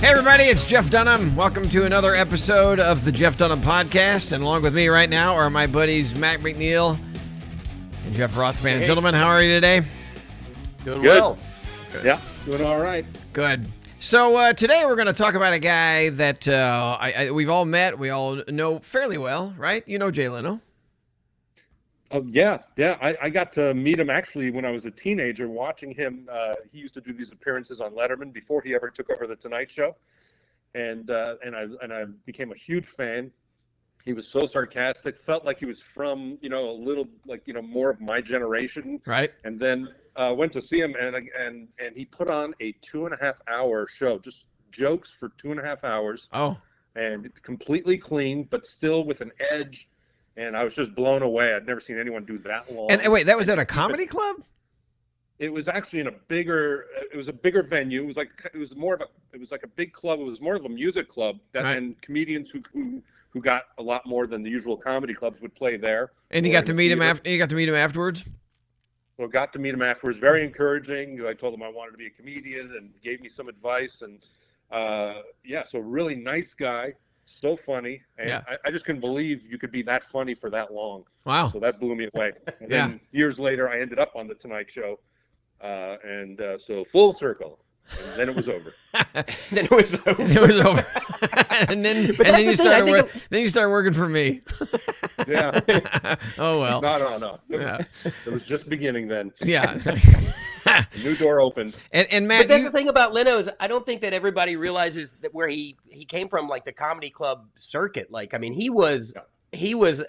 Hey everybody, it's Jeff Dunham. Welcome to another episode of the Jeff Dunham Podcast. And along with me right now are my buddies Matt McNeil and Jeff Rothman. Hey. Gentlemen, how are you today? Doing Good. well. Good. Yeah, doing all right. Good. So today we're going to talk about a guy that we've all met, we all know fairly well, right? You know Jay Leno. Oh yeah. I got to meet him actually when I was a teenager. Watching him, he used to do these appearances on Letterman before he ever took over the Tonight Show, and I became a huge fan. He was so sarcastic, felt like he was from a little more of my generation, Right. And then went to see him, and he put on a 2.5-hour show, just jokes for 2.5 hours. Oh, And completely clean, but still with an edge. And I was just blown away. I'd never seen anyone do that long. and wait, that was at a comedy club? It was actually in a bigger venue. It was like a big club. It was more of a music club Right. and comedians who got a lot more than the usual comedy clubs would play there. And you Or got in to the meet him theater. after. You got to meet him afterwards. Well, got to meet him afterwards. Very encouraging. I told him I wanted to be a comedian and gave me some advice. And so really nice guy. So funny, and Yeah. I just couldn't believe you could be that funny for that long. Wow. So that blew me away. And Yeah. then years later, I ended up on the Tonight Show, so full circle, and then it was over. Then it was over. It was over. and then But that's you the thing, started I think then you started working for me. Yeah. Oh well. No. Yeah. It was just beginning then. Yeah. A new door opened. and Matt, But that's the thing about Leno is I don't think that everybody realizes that where he came from, like the comedy club circuit. Like, I mean, he was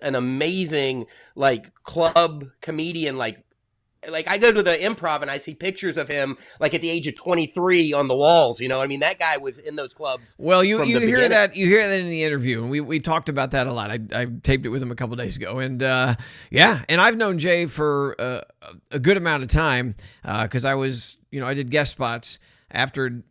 an amazing club comedian. Like I go to the Improv and I see pictures of him like at the age of 23 on the walls. You know, I mean, that guy was in those clubs. well, you from hear the beginning. that in the interview, and we talked about that a lot. I taped it with him a couple days ago, and and I've known Jay for a good amount of time because I did guest spots after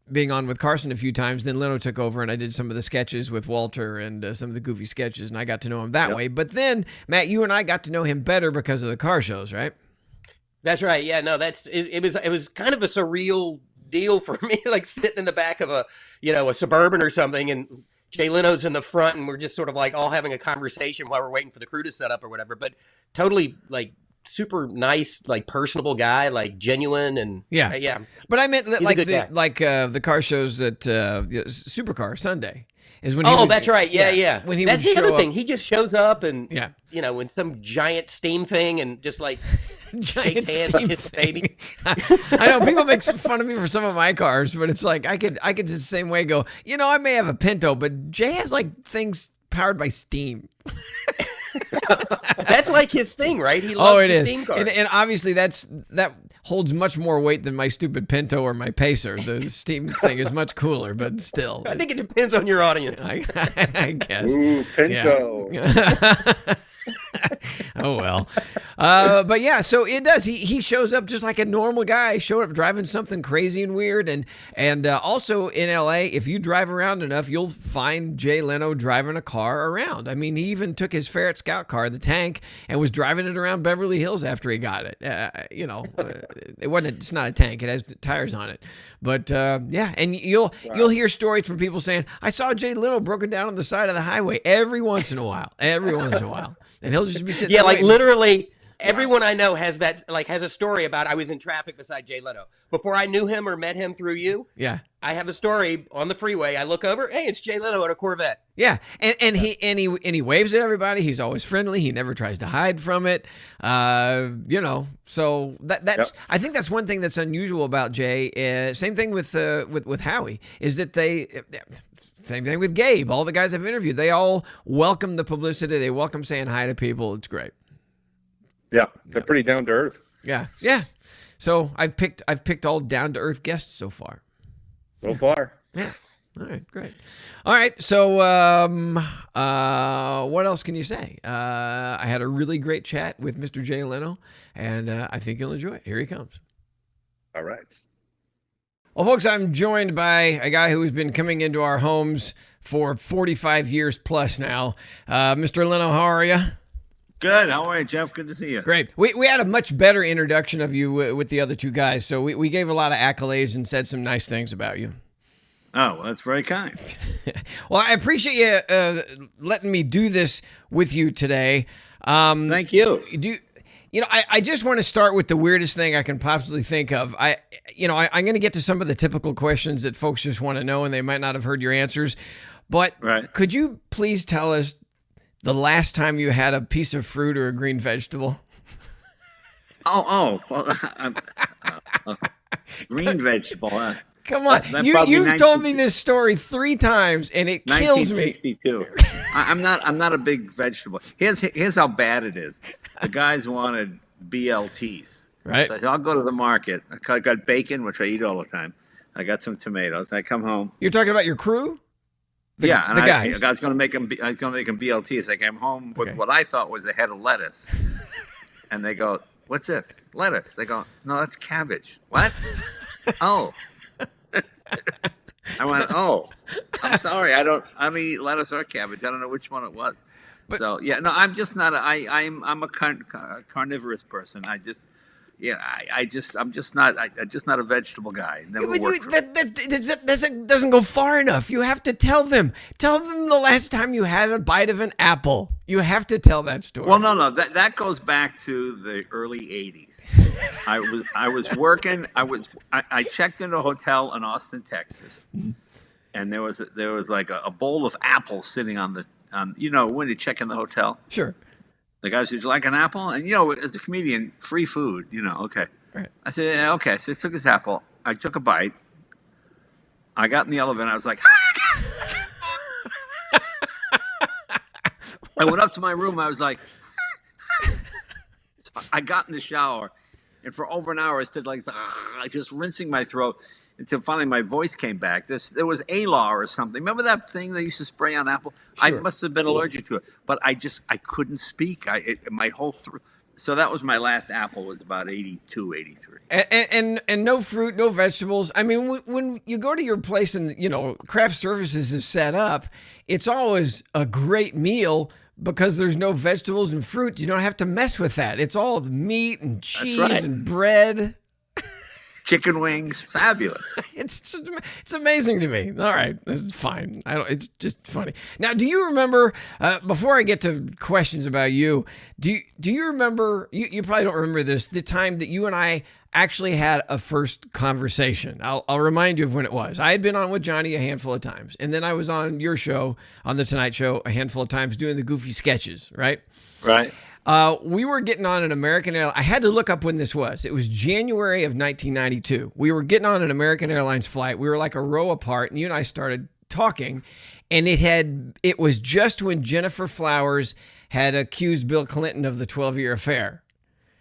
being on with Carson a few times. Then Leno took over, and I did some of the sketches with Walter and some of the goofy sketches, and I got to know him that way. But then, Matt, you and I got to know him better because of the car shows, right? That's right. Yeah, no, it was kind of a surreal deal for me, like sitting in the back of a Suburban or something, and Jay Leno's in the front, and we're just sort of like all having a conversation while we're waiting for the crew to set up or whatever. But totally like super nice, like personable guy, like genuine, and yeah. But I meant that, He's a good guy. the car shows at Supercar Sunday is when. That's right. Yeah. When he that's would the other show thing. up. He just shows up and Yeah. in some giant steam thing and just like Giant shakes hands steam like his thing. babies. I know people make fun of me for some of my cars, but it's like I could just the same way go. I may have a Pinto, but Jay has like things powered by steam. That's like his thing, right? He loves It the is, steam car. and obviously that holds much more weight than my stupid Pinto or my Pacer. The steam thing is much cooler, but still, I think it depends on your audience. I guess. Ooh, Pinto. Yeah. Oh well, but yeah. So it does. He shows up just like a normal guy. Showed up driving something crazy and weird, and also in L.A. If you drive around enough, you'll find Jay Leno driving a car around. I mean, he even took his Ferret Scout car, the tank, and was driving it around Beverly Hills after he got it. It wasn't. It's not a tank. It has tires on it. But and you'll hear stories from people saying, "I saw Jay Leno broken down on the side of the highway." Every once in a while, and he'll just be sitting. Yeah, there like waiting. literally everyone I know has a story about I was in traffic beside Jay Leno. Before I knew him or met him through you, Yeah. I have a story on the freeway. I look over, hey, it's Jay Leno in a Corvette. Yeah, and he waves at everybody. He's always friendly. He never tries to hide from it. So that's I think that's one thing that's unusual about Jay. Same thing with Howie is that same thing with Gabe. All the guys I've interviewed, they all welcome the publicity. They welcome saying hi to people. It's great. Yeah, they're pretty down to earth. Yeah. So I've picked all down to earth guests so far. So far. Yeah. All right, great. All right, so what else can you say? I had a really great chat with Mr. Jay Leno, and I think you'll enjoy it. Here he comes. All right. Well, folks, I'm joined by a guy who has been coming into our homes for 45 years plus now. Mr. Leno, how are you? Good. How are you, Jeff? Good to see you. Great. We had a much better introduction of you with the other two guys, so we gave a lot of accolades and said some nice things about you. Oh, well, that's very kind. Well, I appreciate you letting me do this with you today. Thank you. I just want to start with the weirdest thing I can possibly think of. I'm going to get to some of the typical questions that folks just want to know, and they might not have heard your answers. But Could you please tell us the last time you had a piece of fruit or a green vegetable? Well, green vegetable. Come on, you've told me this story 3 times, and it kills me. 1962. I'm not a big vegetable. Here's how bad it is. The guys wanted BLTs, right? So I said, I'll go to the market. I got bacon, which I eat all the time. I got some tomatoes. I come home. You're talking about your crew? The guys. I was going to make them BLTs. I came home with what I thought was a head of lettuce, and they go, "What's this? Lettuce?" They go, "No, that's cabbage." What? Oh. I went, "Oh, I'm sorry. I don't eat lettuce or cabbage. I don't know which one it was." But, so yeah, no, I'm just not. I'm a carnivorous person. I'm just not a vegetable guy. That doesn't go far enough. You have to tell them. Tell them the last time you had a bite of an apple. You have to tell that story. Well, no, that goes back to the early '80s. I was working. I checked into a hotel in Austin, Texas, and there was like a bowl of apples sitting on when you check in the hotel. Sure. The guy said, "Would you like an apple?" And as a comedian, free food. Okay. Right. I said, "Yeah, okay." So I took his apple. I took a bite. I got in the elevator. I was like, I went up to my room. I was like, so I got in the shower, and for over an hour I stood like just rinsing my throat until finally my voice came back. There was ALAR or something. Remember that thing they used to spray on apple? Sure. I must have been allergic to it, but I couldn't speak. My whole throat. So that was my last apple. Was about 82, 83. And no fruit, no vegetables. I mean, when you go to your place and craft services is set up, it's always a great meal because there's no vegetables and fruit. You don't have to mess with that. It's all meat and cheese and bread. Chicken wings, fabulous. It's amazing to me. All right, it's fine. It's just funny. Now, do you remember? Before I get to questions about you, do you remember? You probably don't remember this. The time that you and I actually had a first conversation. I'll remind you of when it was. I had been on with Johnny a handful of times, and then I was on your show, on the Tonight Show, a handful of times doing the goofy sketches. Right. Right. We were getting on an American Airlines. I had to look up when this was. It was January of 1992. We were getting on an American Airlines flight. We were like a row apart, and you and I started talking. And it was just when Jennifer Flowers had accused Bill Clinton of the 12-year affair.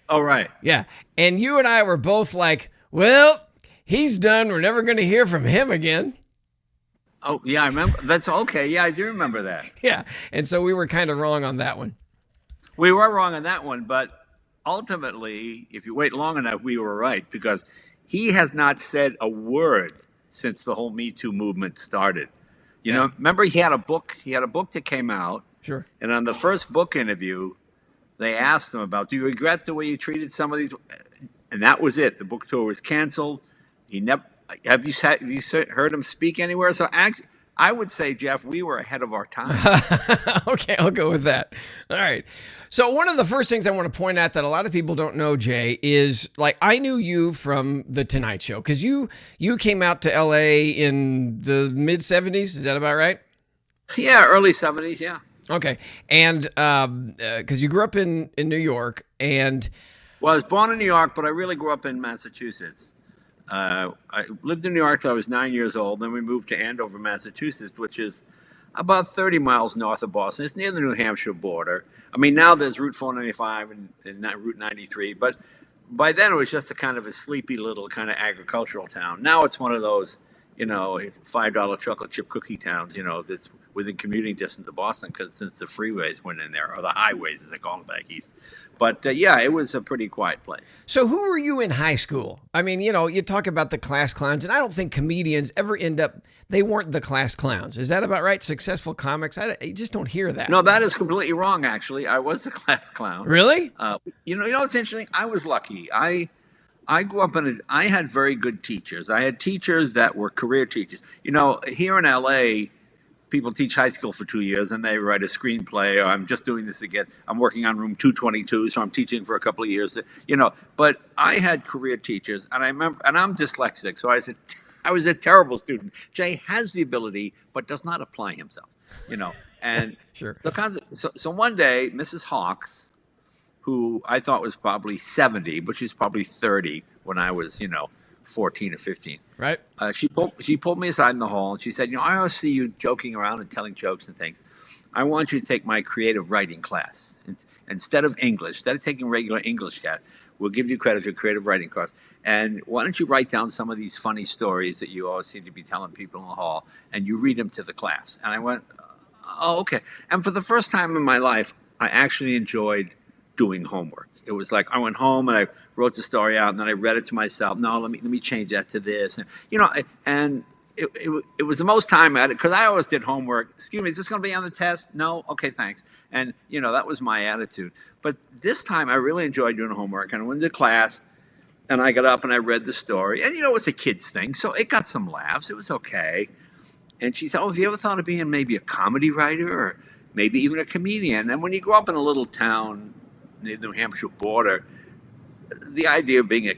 Oh, right. Yeah. And you and I were both like, well, he's done. We're never going to hear from him again. Oh, yeah, I remember. That's okay. Yeah, I do remember that. Yeah. And so we were kind of wrong on that one. We were wrong on that one, but ultimately, if you wait long enough, we were right, because he has not said a word since the whole Me Too movement started. You know, remember he had a book that came out. Sure. And on the first book interview, they asked him about, do you regret the way you treated some of these? And that was it. The book tour was canceled. He never, have you heard him speak anywhere? So actually, I would say, Jeff, we were ahead of our time. Okay, I'll go with that. All right. So one of the first things I want to point out that a lot of people don't know, Jay, is like I knew you from The Tonight Show because you came out to L.A. in the mid-'70s. Is that about right? Yeah, early 70s, yeah. Okay. And because you grew up in New York and... Well, I was born in New York, but I really grew up in Massachusetts. I lived in New York till I was 9 years old. Then we moved to Andover, Massachusetts, which is about 30 miles north of Boston. It's near the New Hampshire border. I mean, now there's Route 495 and Route 93, but by then it was just a kind of a sleepy little kind of agricultural town. Now it's one of those, $5 chocolate chip cookie towns, that's within commuting distance to Boston since the freeways went in there, or the highways as they call them back east. But yeah, it was a pretty quiet place. So who were you in high school? I mean, you talk about the class clowns, and I don't think comedians ever they weren't the class clowns. Is that about right? Successful comics? You just don't hear that. No, that is completely wrong, actually. I was the class clown. Really? It's interesting. I was lucky. I grew up I had very good teachers. I had teachers that were career teachers. Here in LA, people teach high school for 2 years and they write a screenplay, or I'm just doing this again. I'm working on room 222, so I'm teaching for a couple of years. But I had career teachers, and I remember, and I'm dyslexic, so I was a terrible student. Jay has the ability, but does not apply himself. And Sure. So one day, Mrs. Hawks, who I thought was probably 70, but she's probably 30 when I was, 14 or 15. Right. She pulled me aside in the hall and she said, I always see you joking around and telling jokes and things. I want you to take my creative writing class. Instead of English, instead of taking regular English class, we'll give you credit for your creative writing course. And why don't you write down some of these funny stories that you always seem to be telling people in the hall, and you read them to the class. And I went, oh, okay. And for the first time in my life, I actually enjoyed doing homework. It was like I went home and I wrote the story out, and then I read it to myself. No, let me change that to this, and it was the most time at it, because I always did homework. Excuse me, is this going to be on the test? No, okay, thanks. And that was my attitude. But this time I really enjoyed doing homework, and I went to class, and I got up and I read the story, and it's a kid's thing, so it got some laughs. It was okay. And she said, "Oh, have you ever thought of being maybe a comedy writer or maybe even a comedian?" And when you grow up in a little town near the New Hampshire border, the idea of being I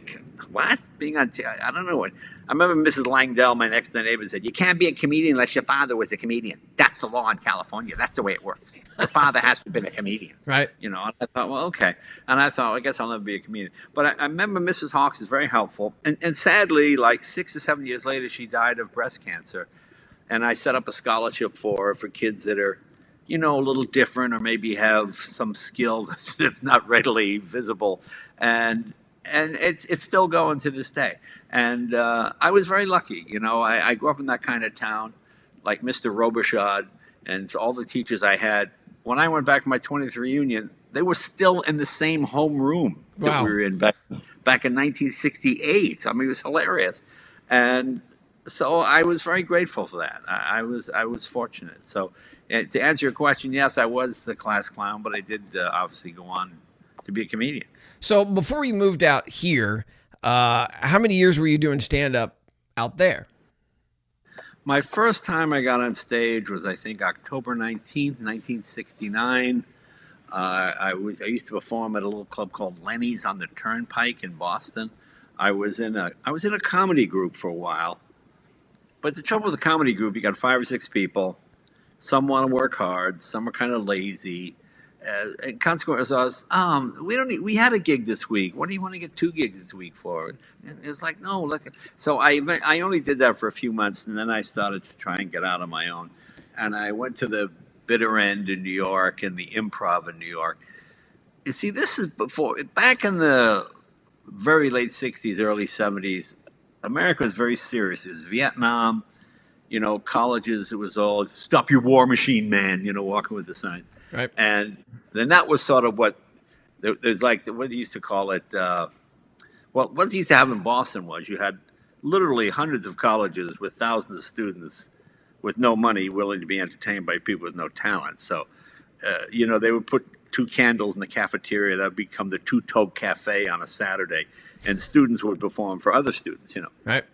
don't know what. I remember Mrs. Langdell, my next door neighbor, said, "You can't be a comedian unless your father was a comedian. That's the law in California. That's the way it works. Your father has to have been a comedian." Right. And I thought, well, okay. And I thought, I guess I'll never be a comedian. But I remember Mrs. Hawks is very helpful. And sadly, like 6 or 7 years later, she died of breast cancer. And I set up a scholarship for her for kids that are, a little different, or maybe have some skill that's not readily visible. And it's still going to this day. And I was very lucky. I grew up in that kind of town, like Mr. Robichaud, and all the teachers I had. When I went back for my 20th reunion, they were still in the same home room that Wow. we were in back in 1968. I mean, it was hilarious. And so I was very grateful for that. I was fortunate. So to answer your question, yes, I was the class clown, but I did obviously go on to be a comedian. So before you moved out here, how many years were you doing stand-up out there? My first time I got on stage was, I think, October 19th, 1969. I used to perform at a little club called Lenny's on the Turnpike in Boston. I was in a comedy group for a while. But the trouble with the comedy group, you got 5 or 6 people. Some want to work hard. Some are kind of lazy. And consequently, we had a gig this week. What do you want to get 2 gigs this week for? And it was like, no, let's. So I only did that for a few months, and then I started to try and get out on my own. And I went to the Bitter End in New York and the Improv in New York. You see, this is back in the very late 60s, early 70s. America was very serious. It was Vietnam, colleges. It was all "Stop your war machine, man," walking with the signs. Right. And then that was sort of what there's like what they used to call it. What they used to have in Boston was you had literally hundreds of colleges with thousands of students with no money, willing to be entertained by people with no talent. So, they would put 2 candles in the cafeteria. That would become the Two Togue Cafe on a Saturday, and students would perform for other students. Right.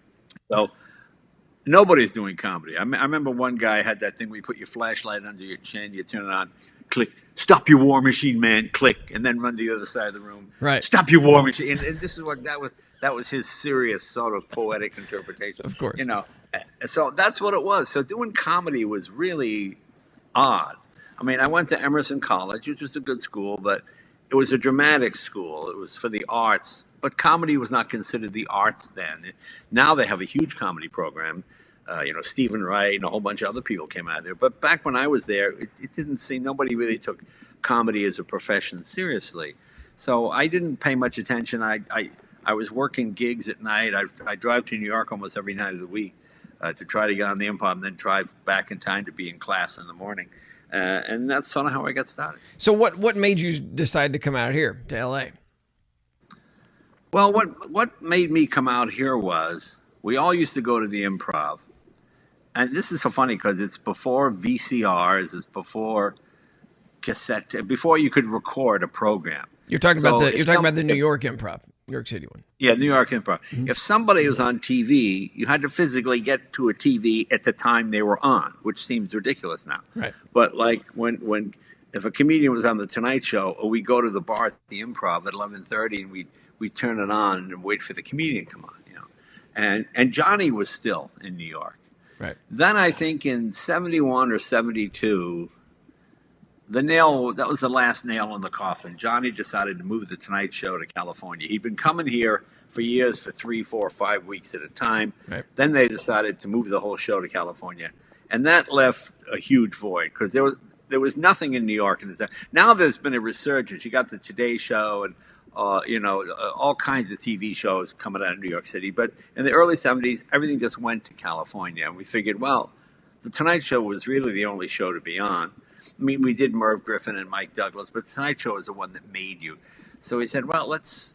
So nobody's doing comedy. I remember one guy had that thing where you put your flashlight under your chin, you turn it on, click, "Stop your war machine, man," click, and then run to the other side of the room. Right. "Stop your war machine." And this is what that was his serious sort of poetic interpretation. Of course. So that's what it was. So doing comedy was really odd. I mean, I went to Emerson College, which was a good school, but it was a dramatic school. It was for the arts, but comedy was not considered the arts then. Now they have a huge comedy program. Stephen Wright and a whole bunch of other people came out of there. But back when I was there, it didn't seem, nobody really took comedy as a profession seriously. So I didn't pay much attention. I was working gigs at night. I drive to New York almost every night of the week to try to get on the Improv, and then drive back in time to be in class in the morning. And that's sort of how I got started. So what made you decide to come out here to LA? Well, what made me come out here was we all used to go to the Improv. And this is so funny because it's before VCRs, it's before cassette, before you could record a program. You're talking about the New York Improv. New York City one. Yeah, New York Improv. If somebody was on TV, you had to physically get to a TV at the time they were on, which seems ridiculous now. Right. But like when if a comedian was on the Tonight Show, or we go to the bar at the Improv at 11:30, and we turn it on and wait for the comedian to come on, and Johnny was still in New York. Right. Then I think in 71 or 72, that was the last nail in the coffin. Johnny decided to move the Tonight Show to California. He'd been coming here for years, for 3, 4, 5 weeks at a time. Right. Then they decided to move the whole show to California, and that left a huge void because there was nothing in New York. Now there's been a resurgence. You got the Today Show and all kinds of TV shows coming out of New York City. But in the early 70s, everything just went to California, and we figured, well, the Tonight Show was really the only show to be on. I mean, we did Merv Griffin and Mike Douglas, but Tonight Show is the one that made you. So we said, well, let's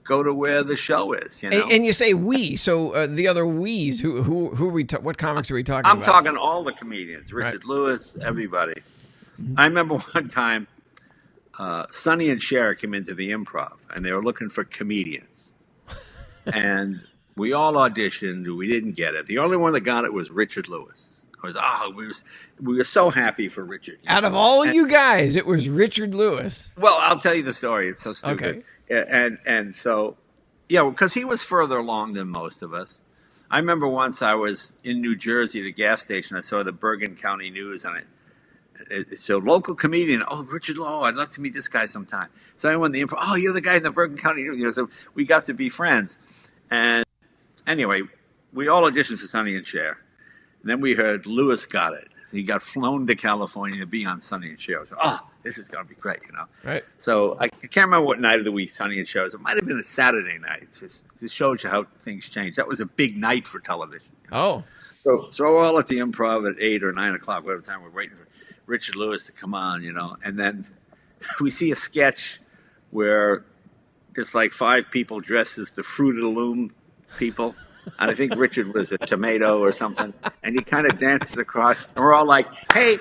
go to where the show is. And you say we, so the other we's, who are we? What comics are we talking I'm about? talking all the comedians, Richard Lewis, everybody. I remember one time, Sonny and Cher came into the Improv, and they were looking for comedians, and we all auditioned. We didn't get it. The only one that got it was Richard Lewis. We were so happy for Richard. Out of all you guys, it was Richard Lewis. Well, I'll tell you the story. It's so stupid. Okay. And so, because he was further along than most of us. I remember once I was in New Jersey at a gas station. I saw the Bergen County News on it. So local comedian. Oh, Richard Lowe. I'd love to meet this guy sometime. So I went to the Improv. Oh, you're the guy in the Bergen County News. So we got to be friends. And anyway, we all auditioned for Sonny and Cher. And then we heard Lewis got it. He got flown to California to be on Sonny and Cher. I was like, this is going to be great, Right. So I can't remember what night of the week Sonny and Cher was. It might have been a Saturday night. It shows you how things change. That was a big night for television. Oh. So we're all at the Improv at 8 or 9 o'clock, whatever time we're waiting for Richard Lewis to come on, and then we see a sketch where it's like 5 people dressed as the Fruit of the Loom people. And I think Richard was a tomato or something. And he kind of danced across. And we're all like, hey.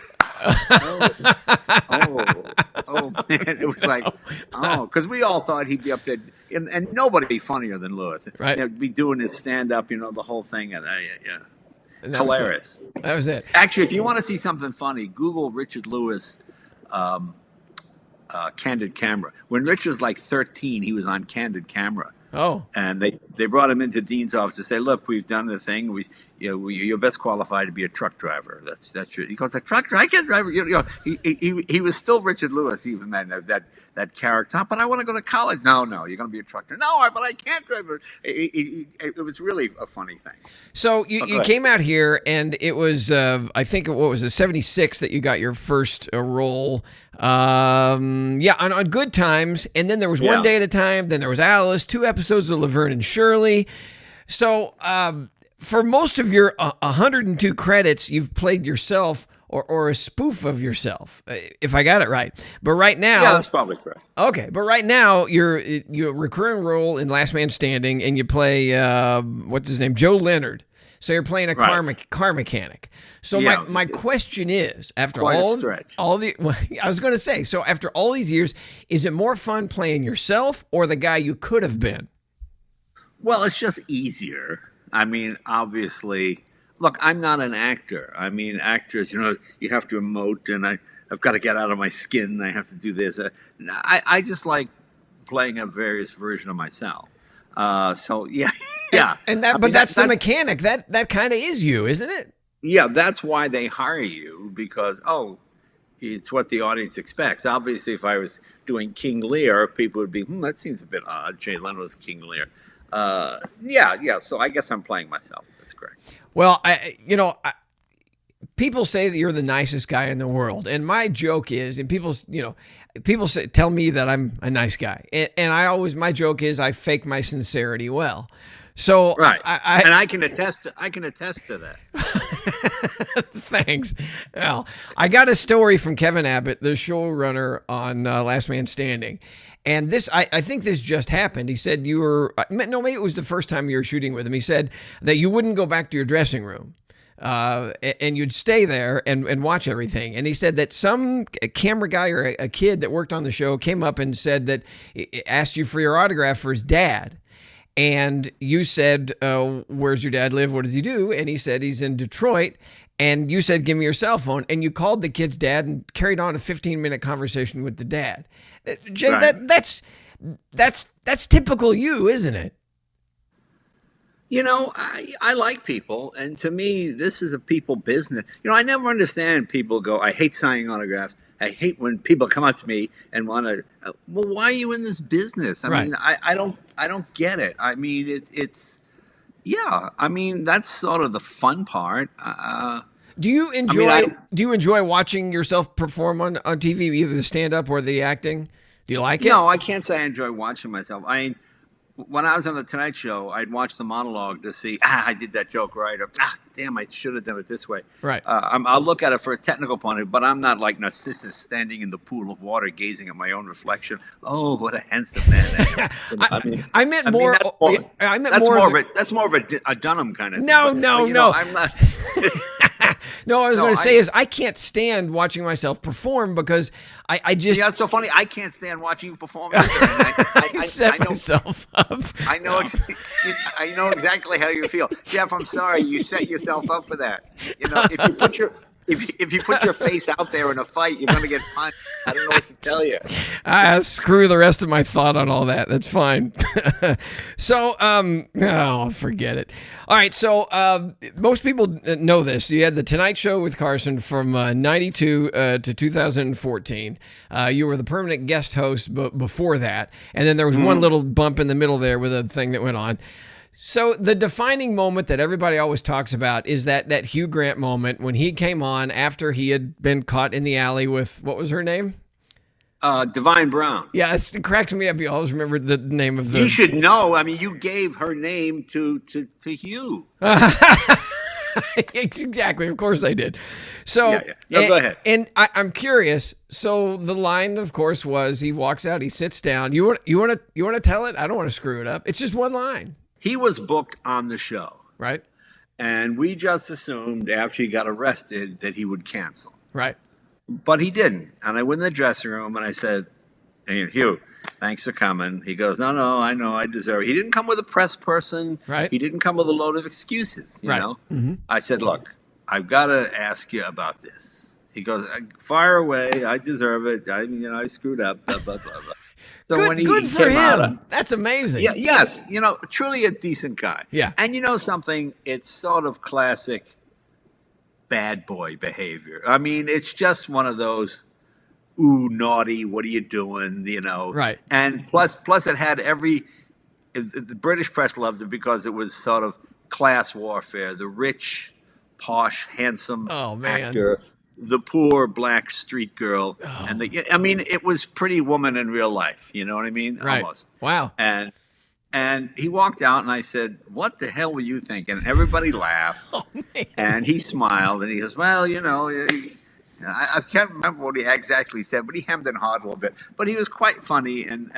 Oh, man. It was like, because we all thought he'd be up there. And nobody be funnier than Lewis. Right. He'd be doing his stand-up, the whole thing. And And hilarious. That was it. Actually, if you want to see something funny, Google Richard Lewis Candid Camera. When Rich was like 13, he was on Candid Camera. Oh. And they brought him into Dean's office to say, look, we've done the thing. You're best qualified to be a truck driver. That's true. He goes, a truck driver? I can't drive. He was still Richard Lewis, even then, that character. But I want to go to college. No, you're going to be a truck driver. No, but I can't drive. It was really a funny thing. So you came out here, and it was, I think, what was it, 76 that you got your first role. On Good Times, and then there was One Day at a Time, then there was Alice, 2 episodes of Laverne and Shirley. So for most of your 102 credits, you've played yourself or a spoof of yourself, if I got it right. But right now, that's probably correct. Okay, but right now you're a recurring role in Last Man Standing, and you play what's his name, Joe Leonard. So you're playing a car mechanic. So my question is, after all the I was going to say, so after all these years, is it more fun playing yourself or the guy you could have been? Well, it's just easier. I mean, obviously, look, I'm not an actor. I mean, actors, you have to emote, and I've got to get out of my skin. I have to do this. I just like playing a various version of myself. But that's the mechanic. That kind of is you, isn't it? Yeah, that's why they hire you, because it's what the audience expects. Obviously, if I was doing King Lear, people would be, that seems a bit odd. Jay Leno was King Lear. So I guess I'm playing myself. That's correct. Well, people say that you're the nicest guy in the world, and my joke is, and people tell me that I'm a nice guy, and my joke is I fake my sincerity well. So right, and I can attest to that. Thanks. Well, I got a story from Kevin Abbott, the showrunner on Last Man Standing, and this I think this just happened. He said maybe it was the first time you were shooting with him. He said that you wouldn't go back to your dressing room. and you'd stay there and watch everything. And he said that some camera guy or a kid that worked on the show came up and said that asked you for your autograph for his dad. And you said, where's your dad live? What does he do? And he said he's in Detroit. And you said, give me your cell phone. And you called the kid's dad and carried on a 15-minute conversation with the dad. Jay, Right. that's typical you, isn't it? You know, I like people, and to me, this is a people business. You know, I never understand people go, I hate signing autographs. I hate when people come up to me and want to. Well, why are you in this business? I mean, I don't get it. I mean, it's yeah. I mean, that's sort of the fun part. Do you enjoy watching yourself perform on TV, either the stand up or the acting? Do you like it? No, I can't say I enjoy watching myself. I mean, when I was on the Tonight Show, I'd watch the monologue to see, I did that joke right, or damn, I should have done it this way. Right. I'll look at it for a technical point of view, but I'm not like Narcissus standing in the pool of water gazing at my own reflection. Oh, what a handsome man! I meant more. That's more of a Dunham kind of thing. No. I'm not. No, I was going to say I can't stand watching myself perform because I just. Yeah, it's so funny. I can't stand watching you perform either. I set myself up. I know exactly how you feel, Jeff. I'm sorry you set yourself up for that. You know, if you put your face out there in a fight, you're going to get punched. I don't know what to tell you. Screw the rest of my thought on all that. That's fine. So, forget it. All right. So, most people know this. You had the Tonight Show with Carson from 92 to 2014. You were the permanent guest host before that. And then there was one little bump in the middle there with a thing that went on. So the defining moment that everybody always talks about is that Hugh Grant moment when he came on after he had been caught in the alley with, what was her name? Divine Brown. Yeah, it cracks me up. You always remember the name of the... You should know. I mean, you gave her name to Hugh. Exactly. Of course I did. So, yeah. No, go ahead. And I'm curious. So the line, of course, was he walks out, he sits down. You want to tell it? I don't want to screw it up. It's just one line. He was booked on the show. Right. And we just assumed after he got arrested that he would cancel. Right. But he didn't. And I went in the dressing room and I said, hey, Hugh, thanks for coming. He goes, no, I know, I deserve it. He didn't come with a press person. Right. He didn't come with a load of excuses, you know. Mm-hmm. I said, look, I've got to ask you about this. He goes, fire away. I deserve it. I screwed up, blah, blah, blah, blah. So good for him. That's amazing. Yeah, yes, truly a decent guy. Yeah. And you know something? It's sort of classic bad boy behavior. I mean, it's just one of those, ooh, naughty, what are you doing, Right. And plus it had the British press loved it because it was sort of class warfare. The rich, posh, handsome actor, the poor black street girl, and it was Pretty Woman in real life. You know what I mean? Right. Almost. Wow. And he walked out, and I said, "What the hell were you thinking?" And everybody laughed. Oh, man. And he smiled, and he goes, "Well, I can't remember what he exactly said, but he hemmed and hawed a little bit. But he was quite funny, and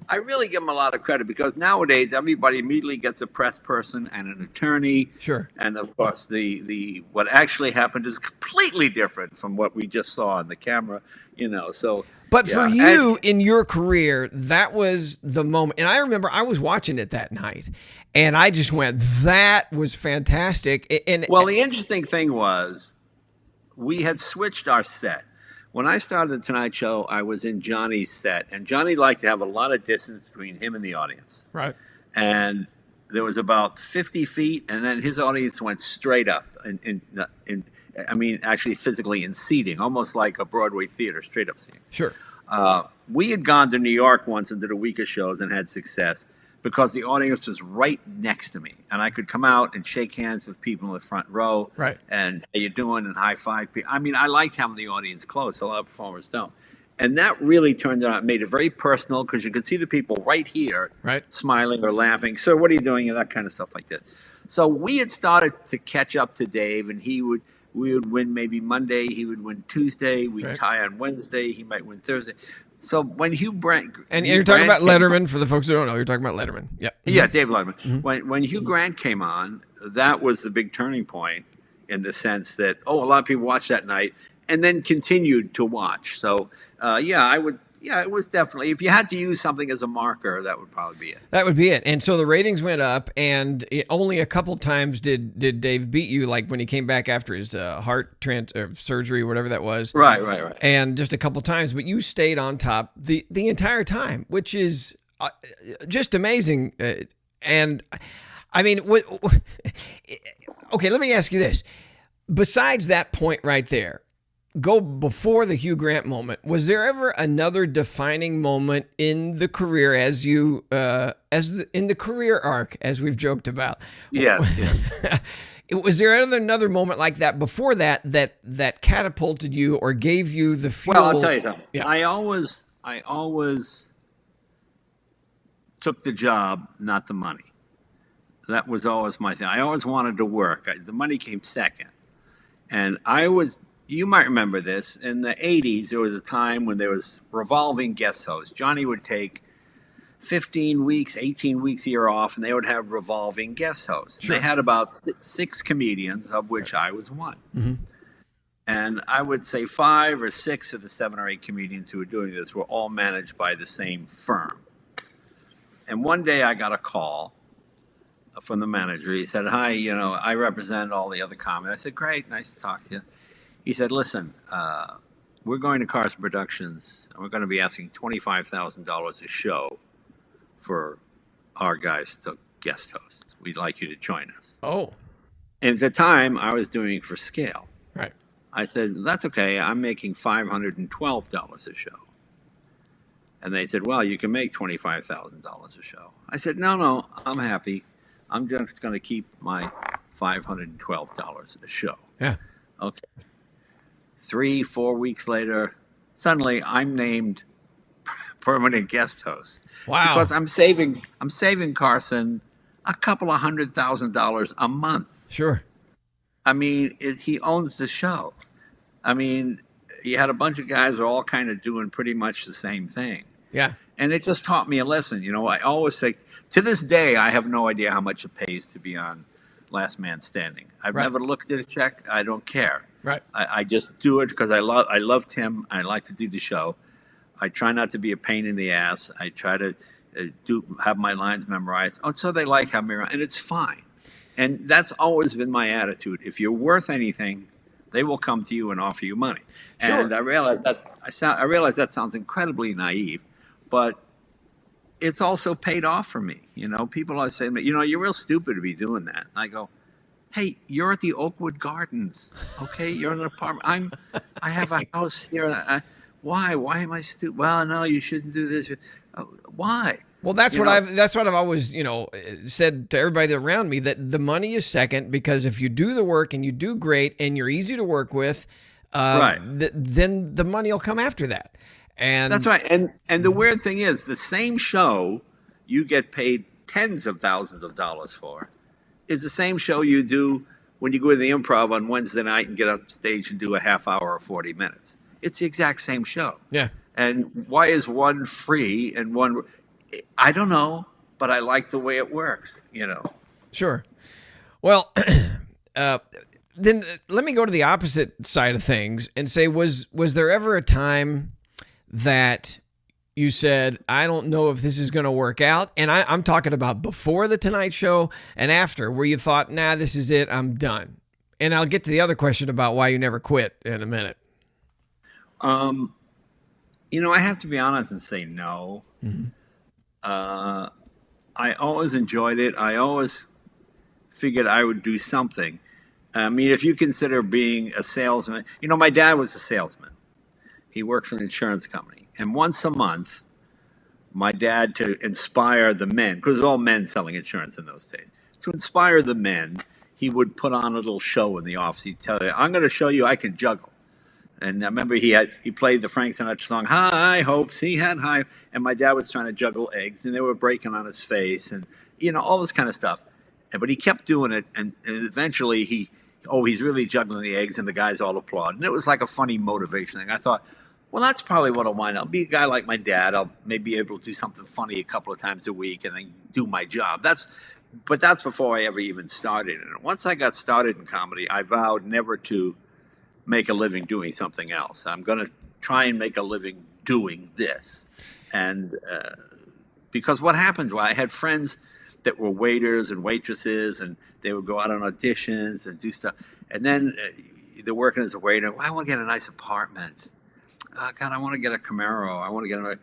I really give him a lot of credit because nowadays everybody immediately gets a press person and an attorney. Sure. And of course, the what actually happened is completely different from what we just saw on the camera. So. But for you, in your career, that was the moment. And I remember I was watching it that night, and I just went, that was fantastic. Well, the interesting thing was we had switched our set. When I started the Tonight Show, I was in Johnny's set, and Johnny liked to have a lot of distance between him and the audience. Right. And there was about 50 feet, and then his audience went straight up, actually physically in seating, almost like a Broadway theater, straight up seating. Sure. We had gone to New York once and did a week of shows and had success because the audience was right next to me, and I could come out and shake hands with people in the front row. Right. And how you doing, and high five people. I mean, I liked having the audience close. A lot of performers don't. And that really turned out, made it very personal because you could see the people right here, right, smiling or laughing. So what are you doing? And that kind of stuff like that. So we had started to catch up to Dave, and we would win maybe Monday. He would win Tuesday. We'd tie on Wednesday. He might win Thursday. So when Hugh Grant... And you're talking about Letterman, for the folks who don't know, you're talking about Letterman. Yeah. Yeah, Dave Letterman. Mm-hmm. When Hugh Grant came on, that was the big turning point. in the sense that, a lot of people watched that night and then continued to watch. So, I would. Yeah, it was definitely. If you had to use something as a marker, that would probably be it. That would be it. And so the ratings went up, and only a couple times did Dave beat you, like when he came back after his heart surgery, whatever that was. Right. And just a couple times, but you stayed on top the entire time, which is just amazing. And I mean, okay, let me ask you this. Besides that point right there, go before the Hugh Grant moment. Was there ever another defining moment in the career in the career arc, as we've joked about? Yeah. Was there another moment like that before that catapulted you or gave you the fuel? Well, I'll tell you something. Yeah. I always took the job, not the money. That was always my thing. I always wanted to work. The money came second. And you might remember this, in the 80s, there was a time when there was revolving guest hosts. Johnny would take 15 weeks, 18 weeks a year off, and they would have revolving guest hosts. Sure. They had about six comedians, of which I was one. Mm-hmm. And I would say 5 or 6 of the 7 or 8 comedians who were doing this were all managed by the same firm. And one day I got a call from the manager. He said, "Hi, I represent all the other comics." I said, "Great, nice to talk to you." He said, "Listen, we're going to Carson Productions, and we're going to be asking $25,000 a show for our guys to guest host. We'd like you to join us." Oh. And at the time, I was doing it for scale. Right. I said, "That's okay. I'm making $512 a show." And they said, "Well, you can make $25,000 a show." I said, No, I'm happy. I'm just going to keep my $512 a show." Yeah. Okay. 3-4 weeks later, suddenly I'm named permanent guest host. Wow. Because I'm saving Carson a couple of $100,000 a month. Sure. I mean, he owns the show. I mean, he had a bunch of guys who are all kind of doing pretty much the same thing. Yeah. And it just taught me a lesson. I always say, to this day, I have no idea how much it pays to be on Last Man Standing. I've never looked at a check. I don't care. Right. I just do it because I love Tim. I like to do the show. I try not to be a pain in the ass. I try to have my lines memorized. So they like having me around, and it's fine. And that's always been my attitude. If you're worth anything, they will come to you and offer you money. Sure. And I realize that sounds incredibly naive, but it's also paid off for me. People always say, "You're real stupid to be doing that." And I go, "Hey, you're at the Oakwood Gardens, okay? You're in an apartment. I have a house here. Why? Why am I stupid? Well, no, you shouldn't do this. Why?" Well, that's what I've always, said to everybody around me, that the money is second, because if you do the work and you do great and you're easy to work with, then the money will come after that. And that's right. And the weird thing is, the same show you get paid tens of thousands of dollars for is the same show you do when you go to the Improv on Wednesday night and get up stage and do a half hour or 40 minutes. It's the exact same show. Yeah. And why is one free and one? I don't know, but I like the way it works. Sure. Well, then let me go to the opposite side of things and say, was there ever a time that you said, "I don't know if this is going to work out"? And I'm talking about before the Tonight Show and after, where you thought, "Nah, this is it. I'm done." And I'll get to the other question about why you never quit in a minute. I have to be honest and say no. Mm-hmm. I always enjoyed it. I always figured I would do something. I mean, if you consider being a salesman, my dad was a salesman. He worked for an insurance company. And once a month, my dad, to inspire the men, because it was all men selling insurance in those days, to inspire the men, he would put on a little show in the office. He'd tell you, "I'm going to show you I can juggle." And I remember he played the Frank Sinatra song, "High Hopes He Had High," and my dad was trying to juggle eggs, and they were breaking on his face, and all this kind of stuff. But he kept doing it, and eventually he's really juggling the eggs, and the guys all applaud. And it was like a funny motivation thing. I thought, well, that's probably what I'll wind up. Be a guy like my dad. I'll maybe be able to do something funny a couple of times a week and then do my job. but that's before I ever even started in it. Once I got started in comedy, I vowed never to make a living doing something else. I'm going to try and make a living doing this. And because what happened, well, I had friends that were waiters and waitresses, and they would go out on auditions and do stuff. And then they're working as a waiter. Well, I want to get a nice apartment. Oh, God, I want to get a Camaro. I want to get a...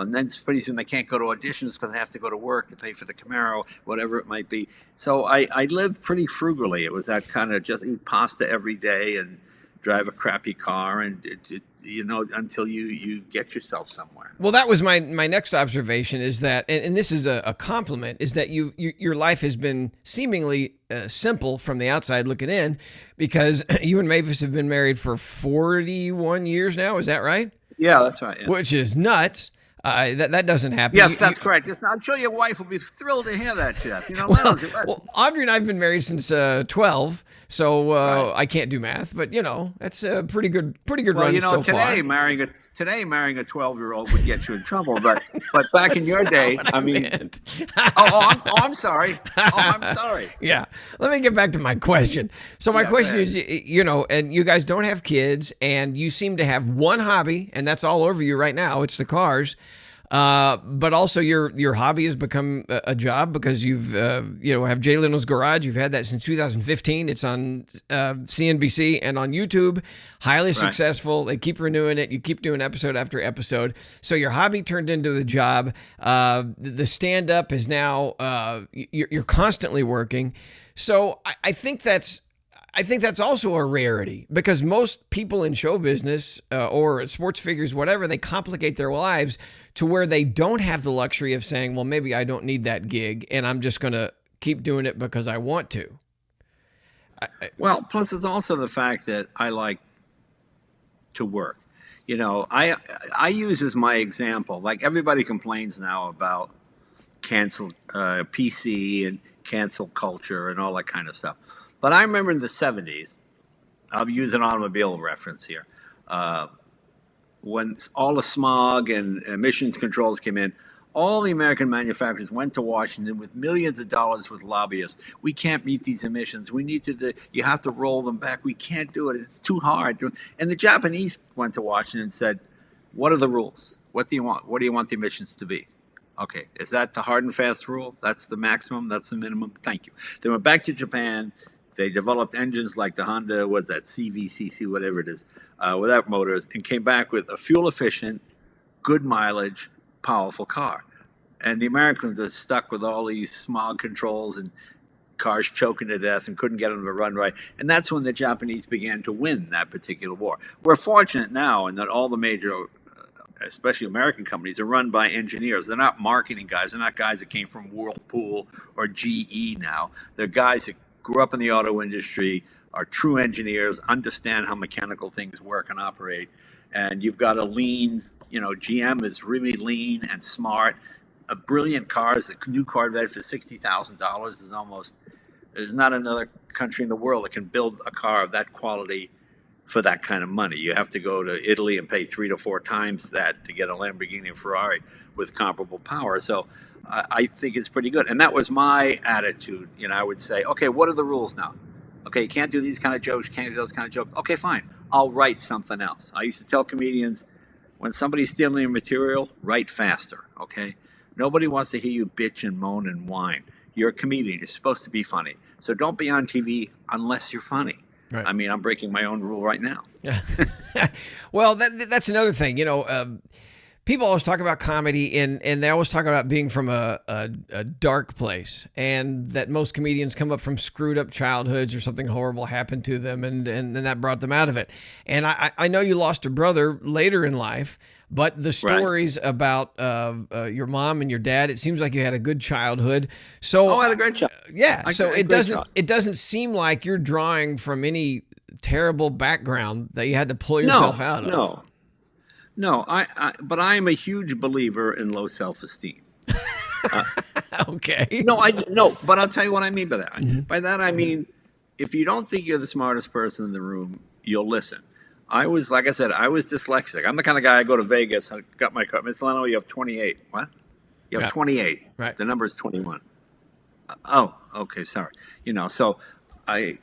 and then pretty soon they can't go to auditions because they have to go to work to pay for the Camaro, whatever it might be. So I lived pretty frugally. It was that kind of just eat pasta every day and drive a crappy car, and until you get yourself somewhere. Well, that was my next observation, is that, and this is a compliment, is that your life has been seemingly simple from the outside looking in, because you and Mavis have been married for 41 years now. Is that right? Yeah, that's right. Yeah. Which is nuts. That doesn't happen. Yes, that's correct. I'm sure your wife will be thrilled to hear that, Jeff. Well, Audrey and I have been married since 12, so right. I can't do math, but that's a pretty good run so far. Marrying a 12-year-old would get you in trouble, but back in your day, I mean, I'm sorry. I'm sorry. Yeah, let me get back to my question. So my question is, and you guys don't have kids, and you seem to have one hobby, and that's all over you right now. It's the cars. But also your hobby has become a job, because you've have Jay Leno's Garage. You've had that since 2015. It's on CNBC and on YouTube. Highly successful. They keep renewing it. You keep doing episode after episode. So your hobby turned into the job. The stand-up is now you're constantly working. So I think that's also a rarity, because most people in show business or sports figures, whatever, they complicate their lives to where they don't have the luxury of saying, well, maybe I don't need that gig and I'm just going to keep doing it because I want to. Well, plus it's also the fact that I like to work. I use as my example, like everybody complains now about cancel PC and cancel culture and all that kind of stuff. But I remember in the 70s, I'll use an automobile reference here, when all the smog and emissions controls came in, all the American manufacturers went to Washington with millions of dollars with lobbyists. We can't meet these emissions. We need to, you have to roll them back. We can't do it. It's too hard. And the Japanese went to Washington and said, what are the rules? What do you want? What do you want the emissions to be? Okay, is that the hard and fast rule? That's the maximum? That's the minimum? Thank you. They went back to Japan. They developed engines like the Honda, what's that, CVCC, whatever it is, without motors, and came back with a fuel-efficient, good mileage, powerful car. And the Americans are stuck with all these smog controls and cars choking to death and couldn't get them to run right. And that's when the Japanese began to win that particular war. We're fortunate now in that all the major, especially American companies, are run by engineers. They're not marketing guys. They're not guys that came from Whirlpool or GE now. They're guys that grew up in the auto industry, are true engineers, understand how mechanical things work and operate. And you've got a lean, GM is really lean and smart. A brilliant car is a new Corvette for $60,000 there's not another country in the world that can build a car of that quality for that kind of money. You have to go to Italy and pay 3 to 4 times that to get a Lamborghini or Ferrari with comparable power. So I think it's pretty good. And that was my attitude. I would say, okay, what are the rules now? Okay, you can't do these kind of jokes, you can't do those kind of jokes. Okay, fine. I'll write something else. I used to tell comedians, when somebody's stealing your material, write faster, okay? Nobody wants to hear you bitch and moan and whine. You're a comedian. You're supposed to be funny. So don't be on TV unless you're funny. Right. I mean, I'm breaking my own rule right now. Yeah. Well, that's another thing. People always talk about comedy, and they always talk about being from a dark place, and that most comedians come up from screwed up childhoods or something horrible happened to them, and that brought them out of it. And I know you lost a brother later in life, but the stories about your mom and your dad, it seems like you had a good childhood. So I had a great childhood. Yeah. It doesn't seem like you're drawing from any terrible background that you had to pull yourself out of. No, but I am a huge believer in low self-esteem. Okay. No, but I'll tell you what I mean by that. Mm-hmm. By that I mean, if you don't think you're the smartest person in the room, you'll listen. Like I said, I was dyslexic. I'm the kind of guy, I go to Vegas, I got my car. Miss Leno, you have 28. What? You have 28. Right. The number is 21. Oh, okay, sorry. So I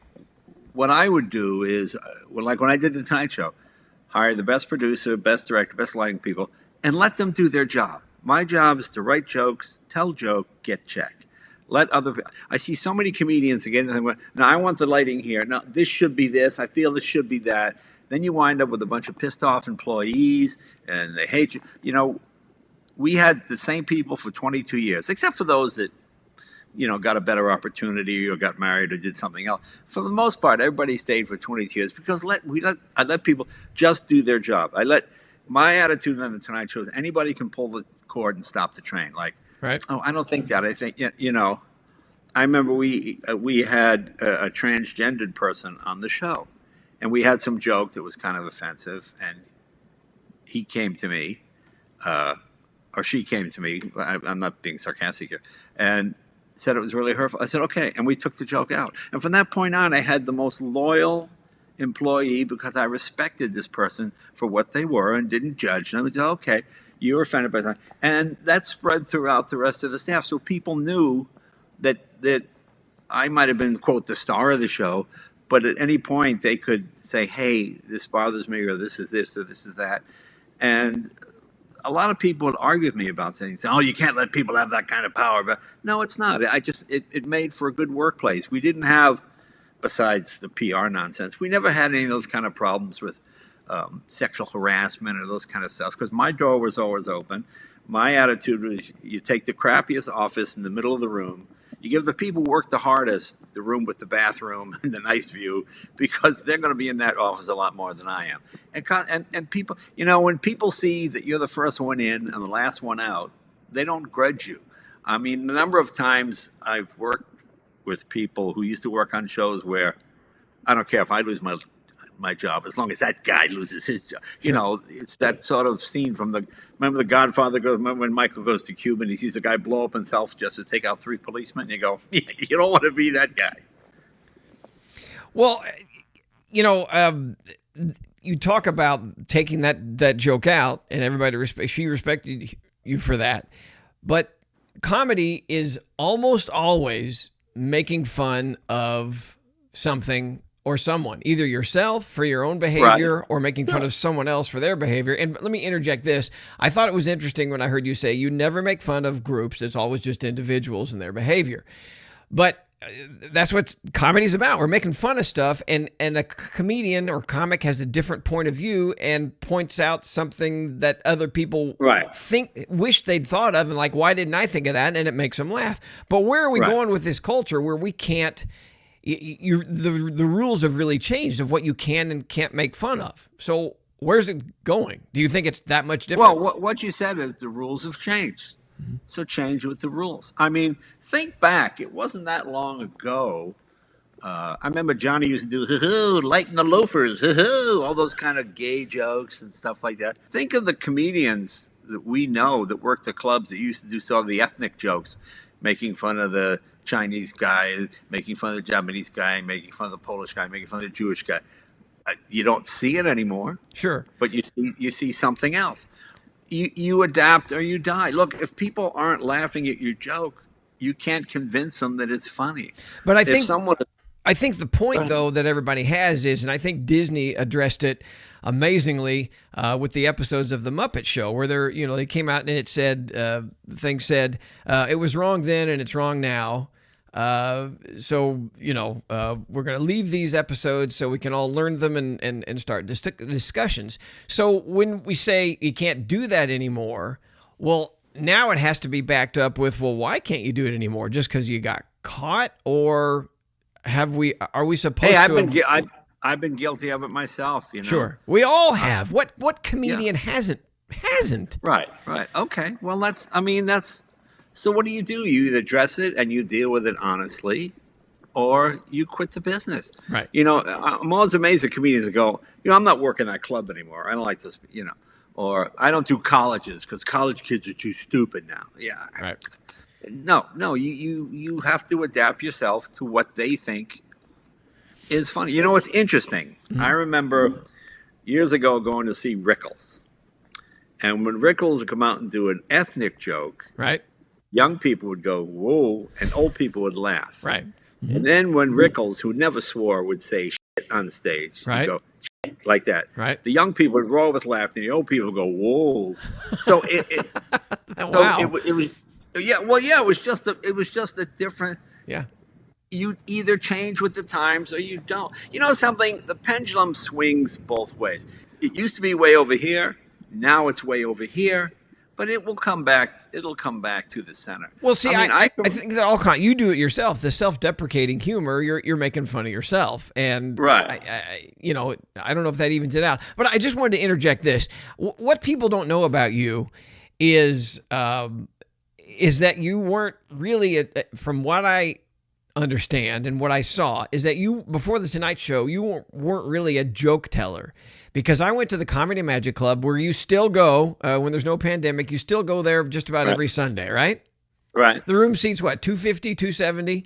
what I would do is, like when I did the Tonight Show, hire the best producer, best director, best lighting people, and let them do their job. My job is to write jokes, tell joke, get checked. Let other. I see so many comedians again. Now I want the lighting here. Now this should be this. I feel this should be that. Then you wind up with a bunch of pissed off employees, and they hate you. We had the same people for 22 years, except for those that got a better opportunity or got married or did something else. For the most part, everybody stayed for 22 years because I let people just do their job. My attitude on the Tonight Show is anybody can pull the cord and stop the train. Like, Right. oh, I don't think that. I think, I remember we had a transgendered person on the show, and we had some joke that was kind of offensive, and he came to me, or she came to me. I'm not being sarcastic here, and said it was really hurtful. I said, okay. And we took the joke out. And from that point on, I had the most loyal employee because I respected this person for what they were and didn't judge them. I said, okay, you were offended by that. And that spread throughout the rest of the staff. So people knew that I might have been, quote, the star of the show, but at any point they could say, hey, this bothers me, or this is this, or this is that. And a lot of people would argue with me about things. Oh, you can't let people have that kind of power. But no, it's not. It made for a good workplace. We didn't have, besides the PR nonsense, we never had any of those kind of problems with sexual harassment or those kind of stuff, because my door was always open. My attitude was, you take the crappiest office in the middle of the room, you give the people who work the hardest the room with the bathroom and the nice view, because they're going to be in that office a lot more than I am. And people, when people see that you're the first one in and the last one out, they don't grudge you. I mean, the number of times I've worked with people who used to work on shows where I don't care if I lose my job as long as that guy loses his job. Sure. It's that sort of scene from remember The Godfather. Remember when Michael goes to Cuba and he sees a guy blow up himself just to take out 3 policemen, and you go, yeah, you don't want to be that guy. Well, you talk about taking that joke out, and everybody she respected you for that. But comedy is almost always making fun of something or someone, either yourself for your own behavior, right, or making fun of someone else for their behavior. And let me interject this. I thought it was interesting when I heard you say you never make fun of groups. It's always just individuals and their behavior. But that's what comedy's about. We're making fun of stuff, and a comedian or comic has a different point of view and points out something that other people wish they'd thought of, and like, why didn't I think of that? And it makes them laugh. But where are we going with this culture where we can't? The rules have really changed of what you can and can't make fun of. So where's it going? Do you think it's that much different? Well, what you said is the rules have changed. So change with the rules. I mean, think back. It wasn't that long ago. I remember Johnny used to do, lighten the loafers, all those kind of gay jokes and stuff like that. Think of the comedians that we know that worked at clubs that used to do sort of the ethnic jokes, making fun of the Chinese guy, making fun of the Japanese guy, making fun of the Polish guy, making fun of the Jewish guy. You don't see it anymore. Sure. But you see something else. You adapt or you die. Look, if people aren't laughing at your joke, you can't convince them that it's funny. But I think the point, though, that everybody has is, and I think Disney addressed it amazingly with the episodes of The Muppet Show, where they came out and it said, it was wrong then and it's wrong now. So we're going to leave these episodes so we can all learn them and start discussions. So when we say you can't do that anymore, well, now it has to be backed up with, well, why can't you do it anymore? Just because you got caught, or are we supposed to? I've been guilty of it myself. Sure, we all have. What comedian hasn't? Right. Okay. Well, so what do? You either address it and you deal with it honestly, or you quit the business. Right. I'm always amazed at comedians that go, I'm not working that club anymore. I don't like this, or I don't do colleges because college kids are too stupid now. Yeah. Right. No, you have to adapt yourself to what they think is funny. It's interesting. Mm-hmm. I remember years ago going to see Rickles. And when Rickles would come out and do an ethnic joke, right, young people would go, whoa, and old people would laugh. Right. And then when Rickles, who never swore, would say shit on stage, Right. he'd go shit, like that. Right. The young people would roll with laughter, and the old people would go, whoa. So Wow. it was, it was just a different. Yeah. You either change with the times or you don't. You know something? The pendulum swings both ways. It used to be way over here. Now it's way over here. But it will come back. It'll come back to the center. Well, see, I think that you do it yourself. The self-deprecating humor, you're making fun of yourself, and right. I don't know if that evens it out. But I just wanted to interject this. What people don't know about you is that you weren't really, from what I understand and what I saw, is that you, before the Tonight Show, you weren't really a joke teller. Because I went to the Comedy Magic Club, where you still go when there's no pandemic. You still go there just about every Sunday, right? Right. The room seats what, 250, 270,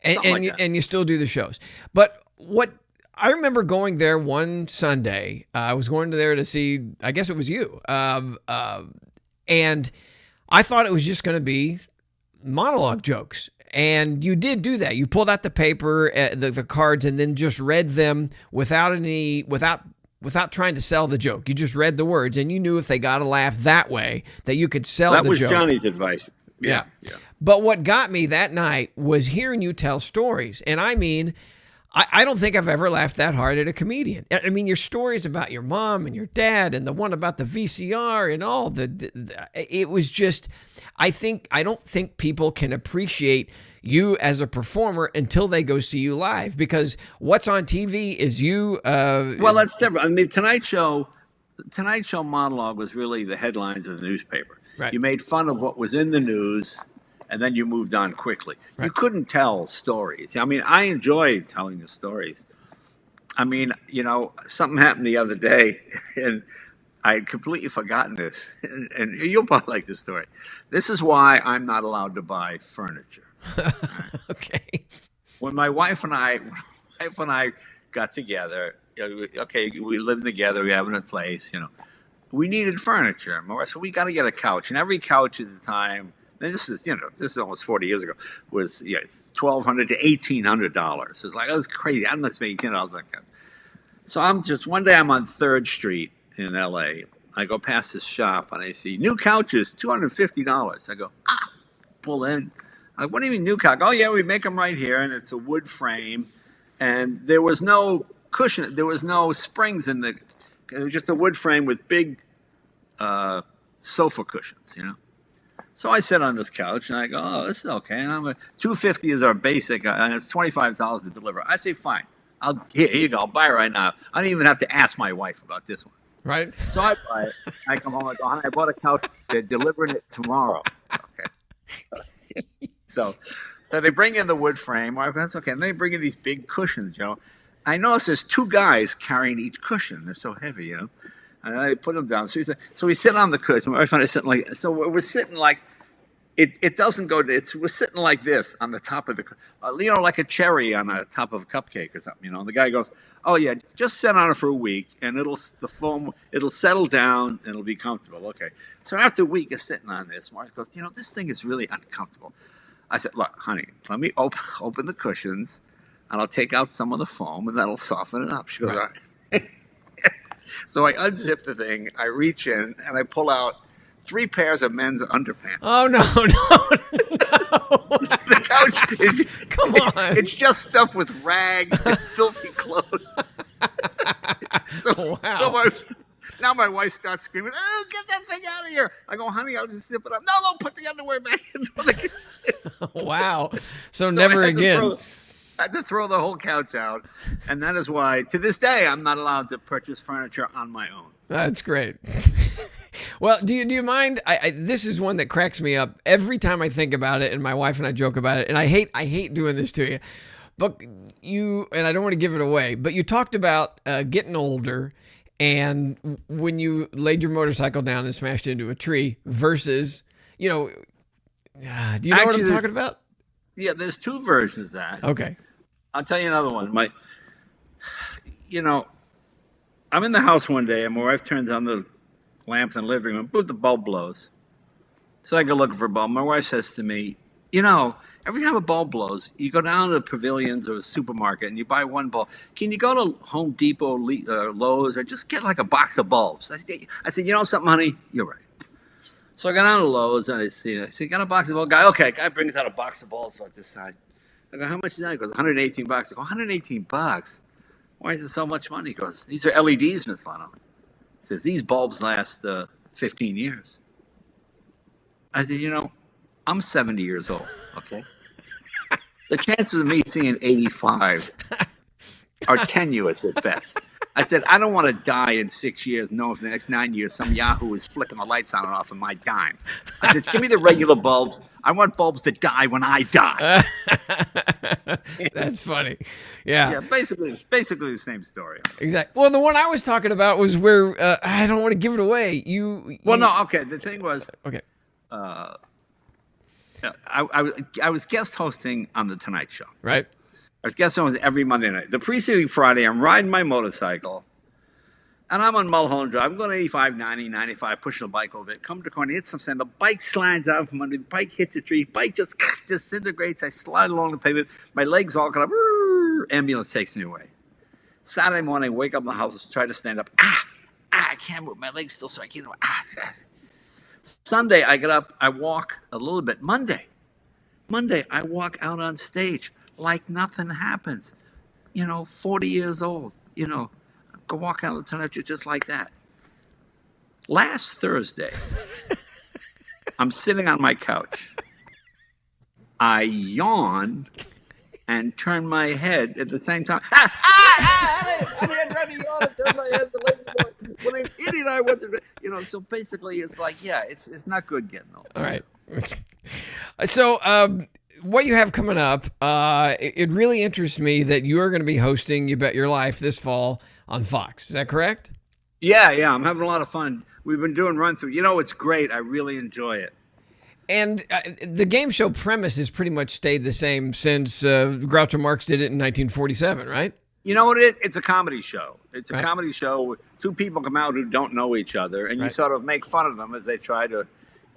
and you still do the shows. But what I remember going there one Sunday, I was going there to see, I guess it was you, and I thought it was just going to be monologue jokes. And you did do that. You pulled out the paper, the cards, and then just read them without trying to sell the joke. You just read the words, and you knew if they got a laugh that way, that you could sell the joke. That was Johnny's advice. Yeah. But what got me that night was hearing you tell stories. And I mean, I don't think I've ever laughed that hard at a comedian. I mean, your stories about your mom and your dad, and the one about the VCR and all it was just, I don't think people can appreciate you as a performer until they go see you live, because what's on TV is you. Well, that's different. I mean, Tonight Show monologue was really the headlines of the newspaper. Right. You made fun of what was in the news, and then you moved on quickly. Right. You couldn't tell stories. I mean, I enjoyed telling the stories. I mean, something happened the other day, and I had completely forgotten this, and you'll probably like this story. This is why I'm not allowed to buy furniture. Okay. When my wife and I got together, we lived together, we having a place, we needed furniture. So we got to get a couch, and every couch at the time, and this is almost 40 years ago, was $1,200 to $1,800. It's like, it was crazy. I'm not spending $10 on a couch. So one day I'm on 3rd Street in LA. I go past this shop and I see new couches, $250. I go, pull in. What do you mean new couch? Oh yeah, we make them right here, and it's a wood frame, and there was no cushion, there was no springs in it was just a wood frame with big sofa cushions, So I sit on this couch and I go, oh, this is okay. And $250 is our basic, and it's $25 to deliver. I say, fine. Here you go. I'll buy it right now. I don't even have to ask my wife about this one. Right. So I buy it. I come home. I go, honey, I bought a couch. They're delivering it tomorrow. Okay. So they bring in the wood frame. That's okay. And they bring in these big cushions, I notice there's 2 guys carrying each cushion. They're so heavy, And I put them down. So we sit on the cushion. My wife and I sit we're sitting like, it doesn't go, we're sitting like this on the top of the, like a cherry on the top of a cupcake or something, And the guy goes, oh yeah, just sit on it for a week and the foam, it'll settle down and it'll be comfortable. Okay. So after a week of sitting on this, Mark goes, this thing is really uncomfortable. I said, look, honey, let me open the cushions, and I'll take out some of the foam, and that'll soften it up. She goes, all right. So I unzip the thing, I reach in, and I pull out 3 pairs of men's underpants. Oh, no. The couch Come on. It's just stuffed with rags and filthy clothes. Wow. Now my wife starts screaming, oh, get that thing out of here. I go, honey, I'll just zip it up. No, put the underwear back into the Wow. So never again. I had to throw the whole couch out. And that is why, to this day, I'm not allowed to purchase furniture on my own. That's great. Well, do you mind? This is one that cracks me up every time I think about it, and my wife and I joke about it. And I hate doing this to you. But and I don't want to give it away, but you talked about getting older, and when you laid your motorcycle down and smashed into a tree versus, do you know what I'm talking about? Yeah, there's 2 versions of that. Okay. I'll tell you another one. I'm in the house one day, and my wife turns on the lamp in the living room, boom, the bulb blows. So I go looking for a bulb. My wife says to me, every time a bulb blows, you go down to pavilions or a supermarket and you buy one bulb. Can you go to Home Depot, Lowe's, or just get like a box of bulbs? I said, you know something, honey? You're right. So I got down to Lowe's and I said, got a box of bulbs? Guy brings out a box of bulbs. So I decide. I go, how much is that? He goes, $118. I go, $118? Why is it so much money? He goes, these are LEDs, Miss Leno. He says, these bulbs last 15 years. I said, I'm 70 years old, okay? The chances of me seeing 85 are tenuous at best. I said, I don't want to die in 6 years knowing for the next 9 years some yahoo is flicking the lights on and off on my dime. I said, give me the regular bulbs. I want bulbs that die when I die. That's funny. Yeah. Yeah, basically the same story. Exactly. Well, the one I was talking about was where I don't want to give it away. Well, no, okay. The thing was, okay. I was guest hosting on The Tonight Show. Right. I was guest hosting every Monday night. The preceding Friday, I'm riding my motorcycle, and I'm on Mulholland Drive. I'm going 85, 90, 95, pushing the bike a little bit. Come to the corner, hit some sand. The bike slides out from under. The bike hits a tree. Bike just disintegrates. I slide along the pavement. My legs all kind of, ambulance takes me away. Saturday morning, wake up in the house, try to stand up. I can't move. My legs still so I can't move. Sunday, I get up, I walk a little bit. Monday, I walk out on stage like nothing happens. 40 years old, go walk out of the Tonight Show just like that. Last Thursday, I'm sitting on my couch. I yawn and turn my head at the same time. What an idiot I was. So basically it's like, it's not good getting old. All right. So what you have coming up, it really interests me that you are going to be hosting You Bet Your Life this fall on Fox. Is that correct? Yeah. I'm having a lot of fun. We've been doing run through. It's great. I really enjoy it. And the game show premise has pretty much stayed the same since Groucho Marx did it in 1947, right? You know what it is? It's a comedy show. It's a right. comedy show where two people come out who don't know each other, and you sort of make fun of them as they try to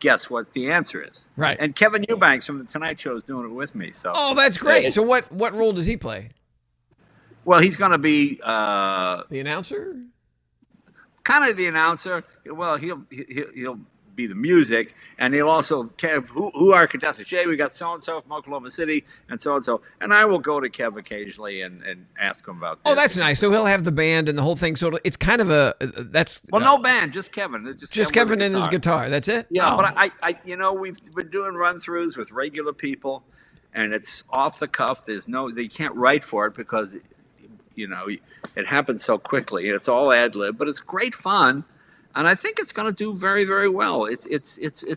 guess what the answer is. Right. And Kevin Eubanks from The Tonight Show is doing it with me. So. Oh, that's great. So what role does he play? Well, he's going to be the announcer. Kind of the announcer. Well, he'll be the music, and he'll also Kev, who are contestants. Jay, we got so and so from Oklahoma City, and so and so, and I will go to Kev occasionally and ask him about this. Oh, that's nice. So he'll have the band and the whole thing. So it's kind of no band, just Kevin. Just Kevin and his guitar. That's it. Yeah, but I we've been doing run throughs with regular people, and it's off the cuff. They can't write for it because it happens so quickly. It's all ad lib, but it's great fun. And I think it's going to do very, very well. It's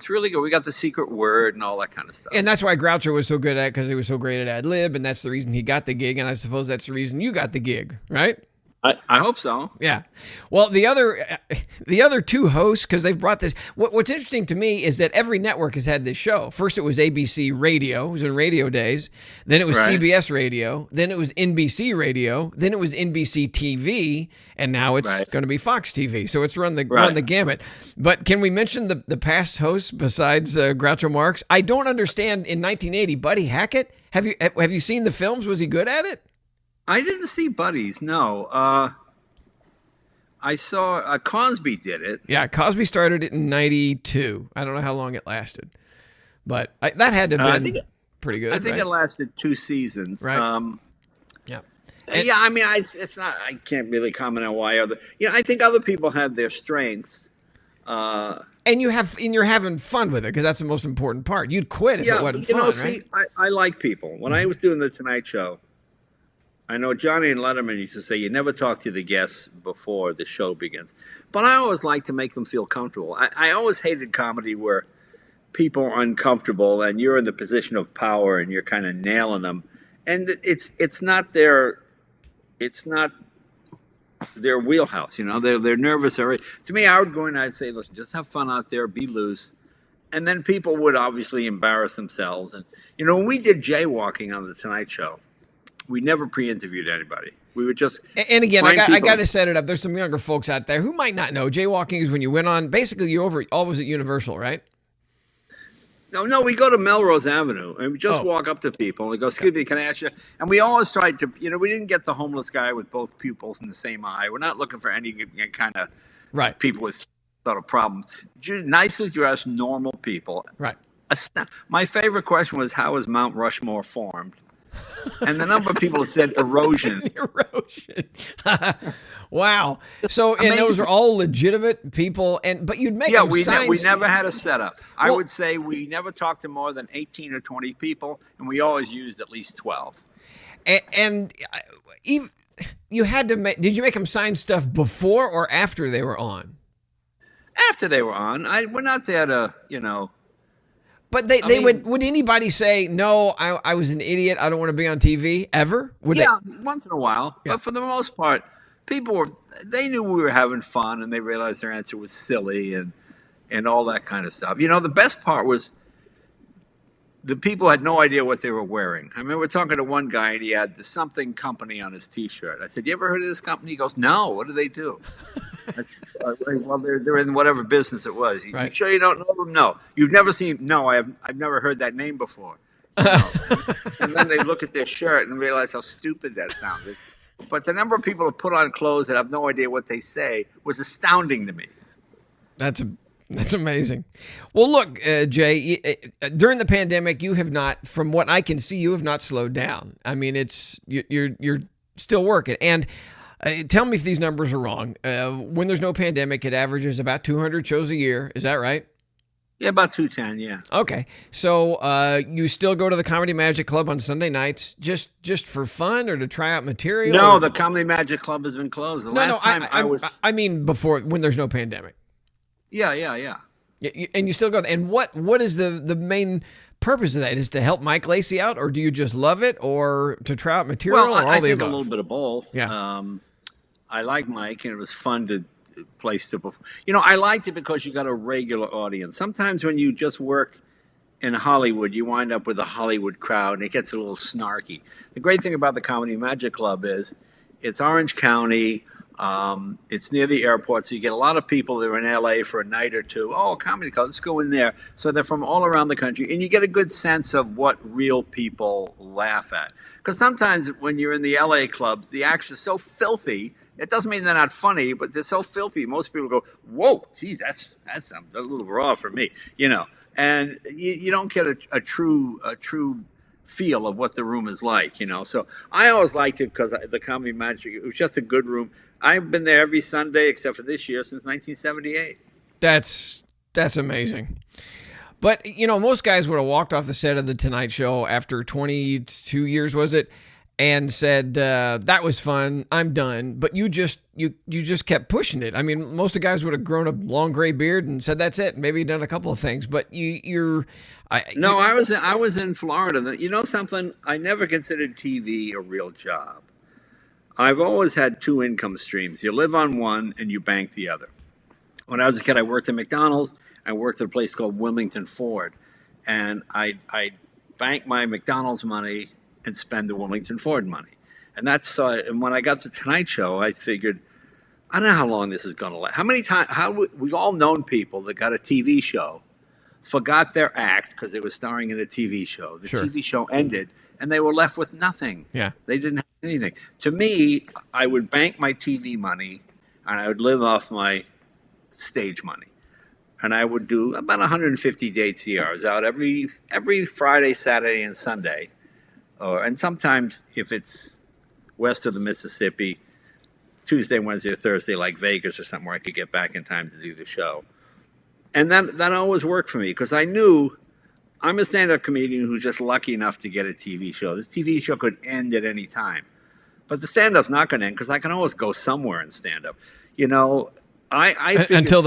really good. We got the secret word and all that kind of stuff. And that's why Groucho was so good at it, because he was so great at ad lib, and that's the reason he got the gig. And I suppose that's the reason you got the gig, right? I hope so. Yeah. Well, the other two hosts, because they've brought this. What's interesting to me is that every network has had this show. First, it was ABC Radio. It was in radio days. Then it was CBS Radio. Then it was NBC Radio. Then it was NBC TV, and now it's going to be Fox TV. So it's run the gamut. But can we mention the past hosts besides Groucho Marx? I don't understand. In 1980, Buddy Hackett. Have you seen the films? Was he good at it? I didn't see Buddies, no. I saw Cosby did it. Yeah, Cosby started it in 92. I don't know how long it lasted. But that had to have been pretty good. I think it lasted 2 seasons. Right. Yeah. I mean, it's not. I can't really comment on why other. I think other people have their strengths. And you're having fun with it, because that's the most important part. You'd quit if it wasn't fun, right? I like people. When I was doing the Tonight Show, I know Johnny and Letterman used to say, you never talk to the guests before the show begins. But I always like to make them feel comfortable. I always hated comedy where people are uncomfortable and you're in the position of power and you're kind of nailing them. And it's not their wheelhouse, They're nervous already. To me, I would go in and I'd say, listen, just have fun out there, be loose. And then people would obviously embarrass themselves. And, when we did jaywalking on The Tonight Show, we never pre-interviewed anybody. We would just and again, I got to set it up. There's some younger folks out there who might not know. Jaywalking is when you went on. Basically, you're always at Universal, right? No, we go to Melrose Avenue and we just Oh, walk up to people and we go, excuse me, can I ask you? And we always tried to, we didn't get the homeless guy with both pupils in the same eye. We're not looking for any kind of right, people with sort of problems. Nicely dressed, normal people. right. My favorite question was, how was Mount Rushmore formed? And the number of people that said erosion. Erosion. Wow. So, and Amazing. those are all legitimate people, but you'd make them we sign. never had a setup. I Well- would say we never talked to more than 18 or 20 people, and we always used at least 12. And even you had to make. Did you make them sign stuff before or after they were on? After they were on, we're not there to, But they would anybody say, no, I was an idiot, I don't want to be on TV ever? Would yeah, once in a while. Yeah. But for the most part, they knew we were having fun, and they realized their answer was silly and all that kind of stuff. The best part was the people had no idea what they were wearing. I mean, we're talking to one guy, and he had the something company on his T-shirt. I said, "You ever heard of this company?" He goes, "No. What do they do?" I said, well, they're in whatever business it was. You Right. sure you don't know them? No. You've never seen? No, I've never heard that name before. And then they look at their shirt and realize how stupid that sounded. But the number of people who put on clothes that have no idea what they say was astounding to me. That's amazing. Well, look, Jay, during the pandemic, you have not, from what I can see, you have not slowed down. I mean, you're still working. And tell me if these numbers are wrong. When there's no pandemic, it averages about 200 shows a year. Is that right? Yeah, about 210, yeah. Okay. So you still go to the Comedy Magic Club on Sunday nights just for fun or to try out material? No, or? the Comedy Magic Club has been closed. I mean before, when there's no pandemic. Yeah. And you still go. And what is the main purpose of that? Is to help Mike Lacey out, or do you just love it, or to try out material, Well, or all I the think above? a little bit of both. Yeah. I like Mike, and it was fun to place to perform. I liked it because you got a regular audience. Sometimes when you just work in Hollywood, you wind up with a Hollywood crowd, and it gets a little snarky. The great thing about the Comedy Magic Club is it's Orange County. It's near the airport, so you get a lot of people that are in LA for a night or two. Oh, comedy club, let's go in there. So they're from all around the country, and you get a good sense of what real people laugh at. Because sometimes when you're in the LA clubs, the acts are so filthy. It doesn't mean they're not funny, but they're so filthy. Most people go, "Whoa, geez, that's a little raw for me," And you don't get a true feel of what the room is like, So I always liked it because the Comedy Magic, it was just a good room. I've been there every Sunday except for this year since 1978. That's amazing. But, most guys would have walked off the set of The Tonight Show after 22 years, was it? And said, that was fun, I'm done. But you just kept pushing it. I mean, most of the guys would have grown a long gray beard and said, that's it. Maybe done a couple of things. But I was in Florida. You know something? I never considered TV a real job. I've always had two income streams. You live on one and you bank the other. When I was a kid, I worked at McDonald's. I worked at a place called Wilmington Ford. And I banked my McDonald's money and spend the Wilmington Ford money. And and when I got the Tonight Show, I figured, I don't know how long this is going to last. We've all known people that got a TV show, forgot their act because they were starring in a TV show. The Sure. TV show ended, and they were left with nothing. Yeah. They didn't have anything. To me, I would bank my TV money, and I would live off my stage money. And I would do about 150 dates a year. I was out every Friday, Saturday, and Sunday. And sometimes, if it's west of the Mississippi, Tuesday, Wednesday, or Thursday, like Vegas or something where I could get back in time to do the show. And that always worked for me because I knew I'm a stand-up comedian who's just lucky enough to get a TV show. This TV show could end at any time. But the stand-up's not going to end because I can always go somewhere and stand up. I figured until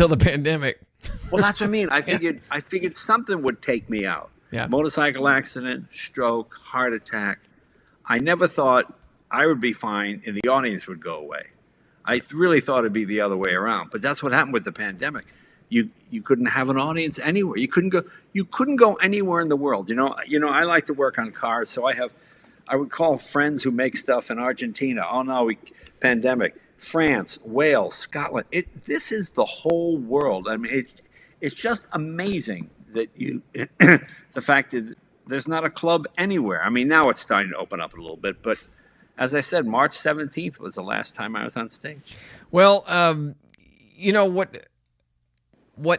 the pandemic. Well, that's what I mean. I figured something would take me out. Yeah. Motorcycle accident, stroke, heart attack. I never thought I would be fine and the audience would go away. I really thought it'd be the other way around. But that's what happened with the pandemic. You couldn't have an audience anywhere. You couldn't go anywhere in the world. I like to work on cars, so I would call friends who make stuff in Argentina. Oh no, pandemic. France, Wales, Scotland. This is the whole world. I mean, it's just amazing that you, the fact is, there's not a club anywhere. I mean, now it's starting to open up a little bit, but as I said, March 17th was the last time I was on stage. Well, you know what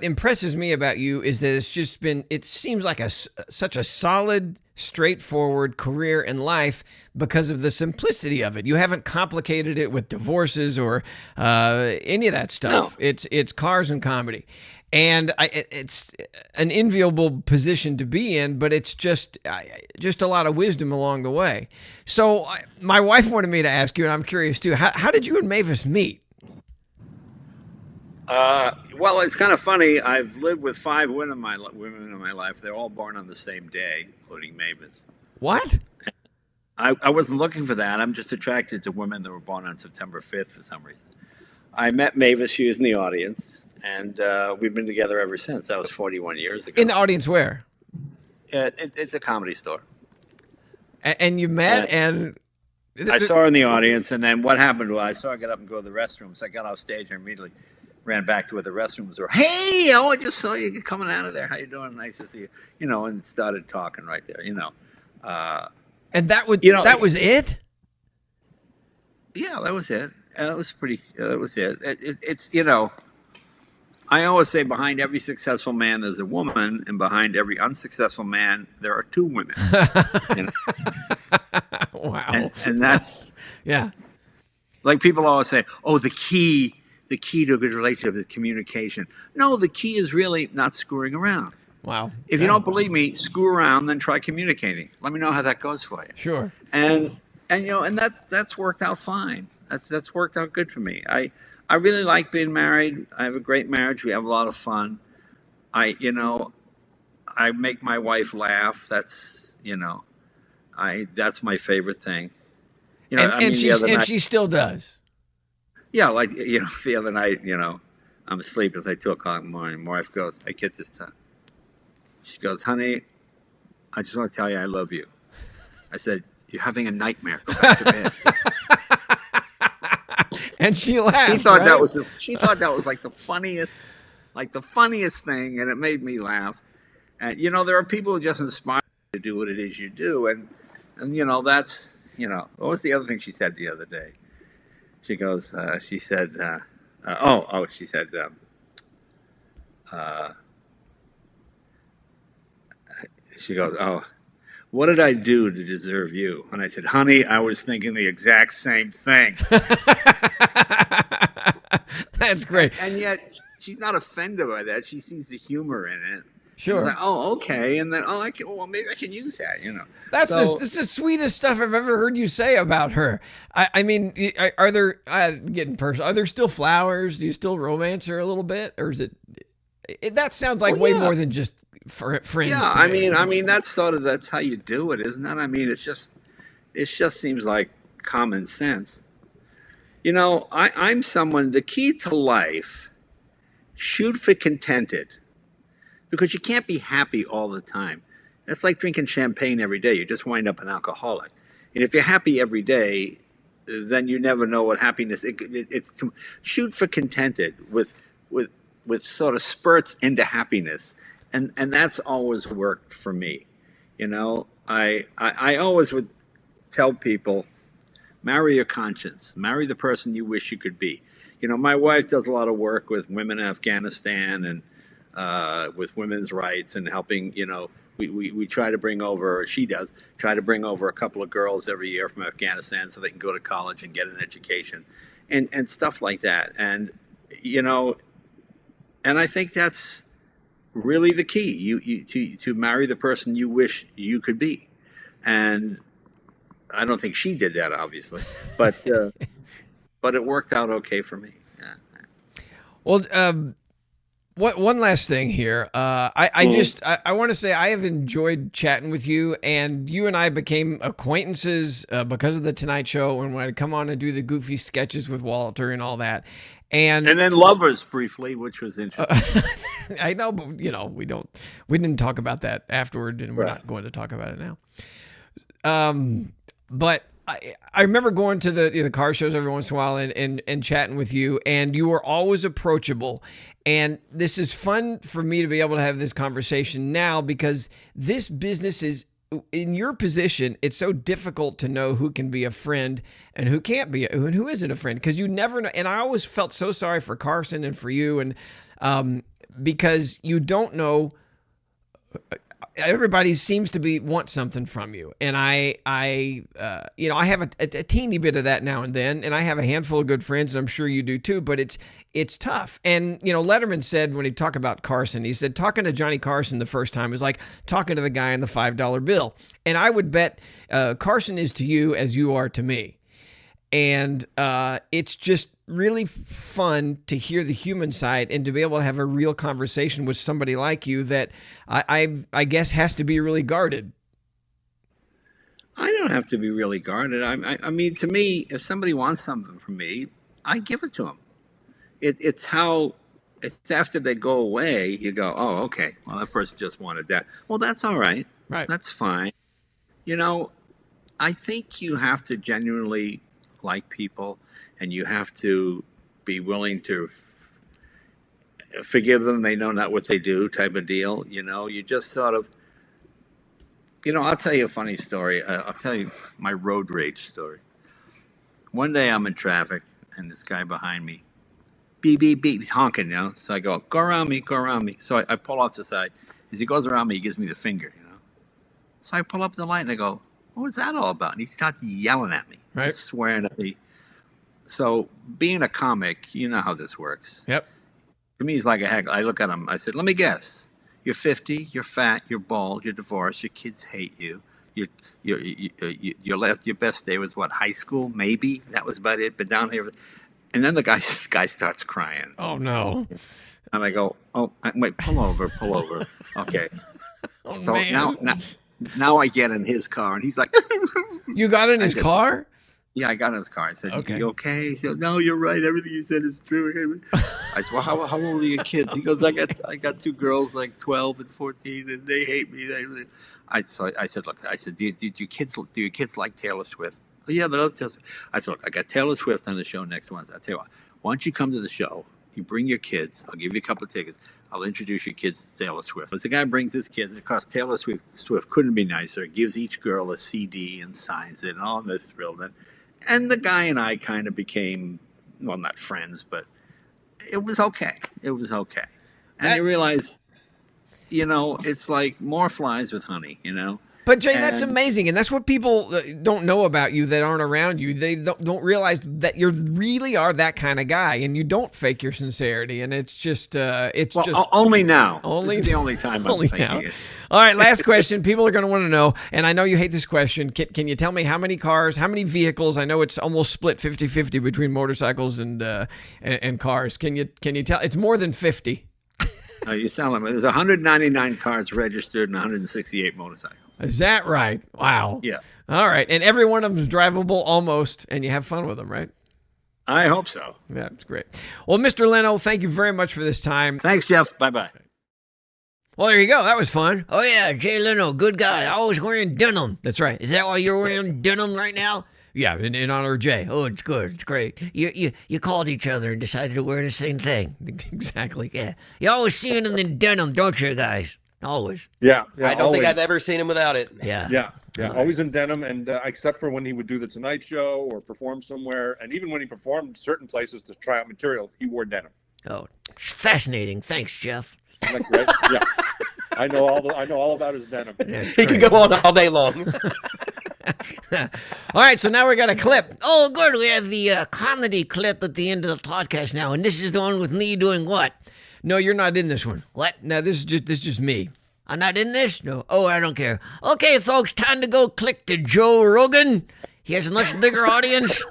impresses me about you is that it's just been, it seems like such a solid, straightforward career in life because of the simplicity of it. You haven't complicated it with divorces or any of that stuff. No. It's cars and comedy. And it's an enviable position to be in, but it's just a lot of wisdom along the way. So my wife wanted me to ask you, and I'm curious too, how did you and Mavis meet? Well, it's kind of funny. I've lived with 5 women in my life. They're all born on the same day, including Mavis. What? I wasn't looking for that. I'm just attracted to women that were born on September 5th for some reason. I met Mavis. She was in the audience, and we've been together ever since. That was 41 years ago. In the audience where? It's a comedy store. And you met, and I saw her in the audience, and then what happened was I saw her get up and go to the restroom. So I got off stage and immediately ran back to where the restrooms were. Hey, I just saw you coming out of there. How you doing? Nice to see you. You know, and started talking right there. You know, and that was it. Yeah, that was it. That was pretty. That was it. It's you know, I always say behind every successful man there's a woman, and behind every unsuccessful man there are 2 women. You know? Wow. And that's like people always say, oh, the key to a good relationship is communication. No, the key is really not screwing around. Wow. If you don't believe me, screw around, then try communicating. Let me know how that goes for you. Sure. And you know, and that's worked out fine. That's worked out good for me. I really like being married. I have a great marriage. We have a lot of fun. I make my wife laugh. That's that's my favorite thing. You know, and she still does. Yeah, like, you know, the other night, you know, I'm asleep. It's like 2 o'clock in the morning. My wife goes, hey, kids, it's time. She goes, honey, I just want to tell you I love you. I said, you're having a nightmare. Go back to bed. And she laughed. She thought right? that was like the funniest thing, and it made me laugh. And, you know, there are people who just inspire you to do what it is you do. And you know, that's, you know, what was the other thing she said the other day? She goes, she said, she goes, oh, what did I do to deserve you? And I said, honey, I was thinking the exact same thing. That's great. And yet she's not offended by that. She sees the humor in it. Sure. Like, oh, okay. And then, well, maybe I can use that, you know. That's this is the sweetest stuff I've ever heard you say about her. I mean, are there, getting personal, are there still flowers? Do you still romance her a little bit? Or is it that sounds like way more than just friends. Yeah, I mean, that's how you do it, isn't it? I mean, it just seems like common sense. You know, I'm someone, the key to life, shoot for contented. Because you can't be happy all the time. That's like drinking champagne every day. You just wind up an alcoholic. And if you're happy every day, then you never know what happiness. It's to shoot for contented with sort of spurts into happiness, and that's always worked for me. You know, I always would tell people, marry your conscience, marry the person you wish you could be. You know, my wife does a lot of work with women in Afghanistan and with women's rights and helping, you know, we try to bring over, she does, try to bring over a couple of girls every year from Afghanistan so they can go to college and get an education and stuff like that. And, you know, and I think that's really the key, you to marry the person you wish you could be. And I don't think she did that, obviously, but it worked out okay for me. Yeah. Well, one last thing here. I want to say I have enjoyed chatting with you, and you and I became acquaintances because of the Tonight Show and when I'd come on and do the goofy sketches with Walter and all that. And then lovers briefly, which was interesting. I know, but you know, we didn't talk about that afterward, and we're not going to talk about it now. But I remember going to the car shows every once in a while and chatting with you, and you were always approachable. And this is fun for me to be able to have this conversation now, because this business is, in your position, it's so difficult to know who can be a friend and who can't be, and who isn't a friend, because you never know. And I always felt so sorry for Carson and for you, and because you don't know. Everybody seems to want something from you, and I have a teeny bit of that now and then, and I have a handful of good friends, and I'm sure you do too. But it's tough. And Letterman said, when he talked about Carson, he said talking to Johnny Carson the first time is like talking to the guy on the $5 bill. And I would bet Carson is to you as you are to me. And it's just really fun to hear the human side and to be able to have a real conversation with somebody like you that I guess has to be really guarded. I don't have to be really guarded. I mean, to me, if somebody wants something from me, I give it to them. It's after they go away, you go, oh, okay, well, that person just wanted that. Well, that's all right. Right. That's fine. I think you have to genuinely like people, and you have to be willing to forgive them. They know not what they do, type of deal. You just sort of, I'll tell you a funny story. I'll tell you my road rage story. One day I'm in traffic, and this guy behind me, beep, beep, beep, he's honking, So I go around me, go around me. So I pull off to the side. As he goes around me, he gives me the finger, So I pull up the light, and I go, what was that all about? And he starts yelling at me, right, just swearing at me. So being a comic, you know how this works. Yep. To me, he's like a heckler. I look at him. I said, let me guess. You're 50. You're fat. You're bald. You're divorced. Your kids hate you. Your best day was what? High school, maybe. That was about it. But down here, and then the guy starts crying. Oh no! And I go, oh wait, pull over. Okay. Oh so man! Now I get in his car, and he's like, you got in his car? Yeah, I got in his car. I said, okay. You okay? He said, no, you're right. Everything you said is true. I said, well, how old are your kids? He goes, I got two girls, like 12 and 14, and they hate me. I said, look, do your kids like Taylor Swift? Oh, yeah, they love Taylor Swift. I said, look, I got Taylor Swift on the show next Wednesday. I'll tell you what, why don't you come to the show? You bring your kids. I'll give you a couple of tickets. I'll introduce your kids to Taylor Swift. As the guy brings his kids, and of course, Taylor Swift couldn't be nicer. Gives each girl a CD and signs it, and all they're thrilled. And the guy and I kind of became, well, not friends, but it was okay. And I realized, it's like more flies with honey, But Jay, that's amazing, and that's what people don't know about you that aren't around you. They don't realize that you really are that kind of guy, and you don't fake your sincerity. And it's just, only now. Only this is the only time I'm faking it. All right, last question. People are going to want to know, and I know you hate this question. Can you tell me how many cars, how many vehicles? I know it's almost split 50-50 between motorcycles and cars. Can you tell? It's more than 50. You sound like there's 199 cars registered and 168 motorcycles. Is that right? Wow. Yeah. All right. And every one of them is drivable almost, and you have fun with them, right? I hope so. Yeah, that's great. Well, Mr. Leno, thank you very much for this time. Thanks, Jeff. Bye-bye. Well, there you go. That was fun. Oh, yeah, Jay Leno, good guy. Always wearing denim. That's right. Is that why you're wearing denim right now? Yeah, in honor of Jay. Oh, it's good. It's great. You called each other and decided to wear the same thing. Exactly. Yeah. You always see him in the denim, don't you, guys? Always. Yeah. I don't think I've ever seen him without it. Yeah. Yeah. Always in denim, and except for when he would do the Tonight Show or perform somewhere, and even when he performed certain places to try out material, he wore denim. Oh, fascinating. Thanks, Jeff. Like, right? Yeah. I know all about his denim. He could go on all day long. All right, so now we got a clip. Oh, good. We have the comedy clip at the end of the podcast now, and this is the one with me doing what? No, you're not in this one. What? No, this is just me. I'm not in this? No. Oh, I don't care. Okay, folks, time to go click to Joe Rogan. He has a much bigger audience.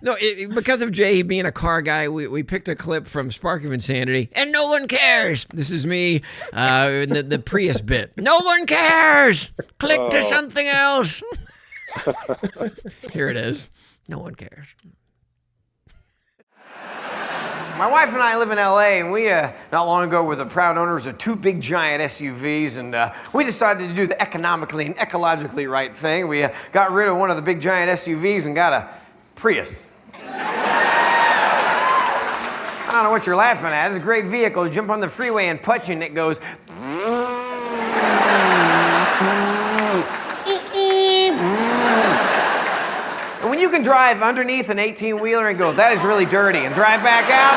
No, because of Jay being a car guy, we picked a clip from Spark of Insanity. And no one cares. This is me in the Prius bit. No one cares. Click to something else. Here it is. No one cares. My wife and I live in LA, and we, not long ago, were the proud owners of 2 big giant SUVs, and we decided to do the economically and ecologically right thing. We got rid of one of the big giant SUVs and got a Prius. I don't know what you're laughing at. It's a great vehicle. You jump on the freeway and punch, and it goes. And when you can drive underneath an 18-wheeler and go, that is really dirty, and drive back out,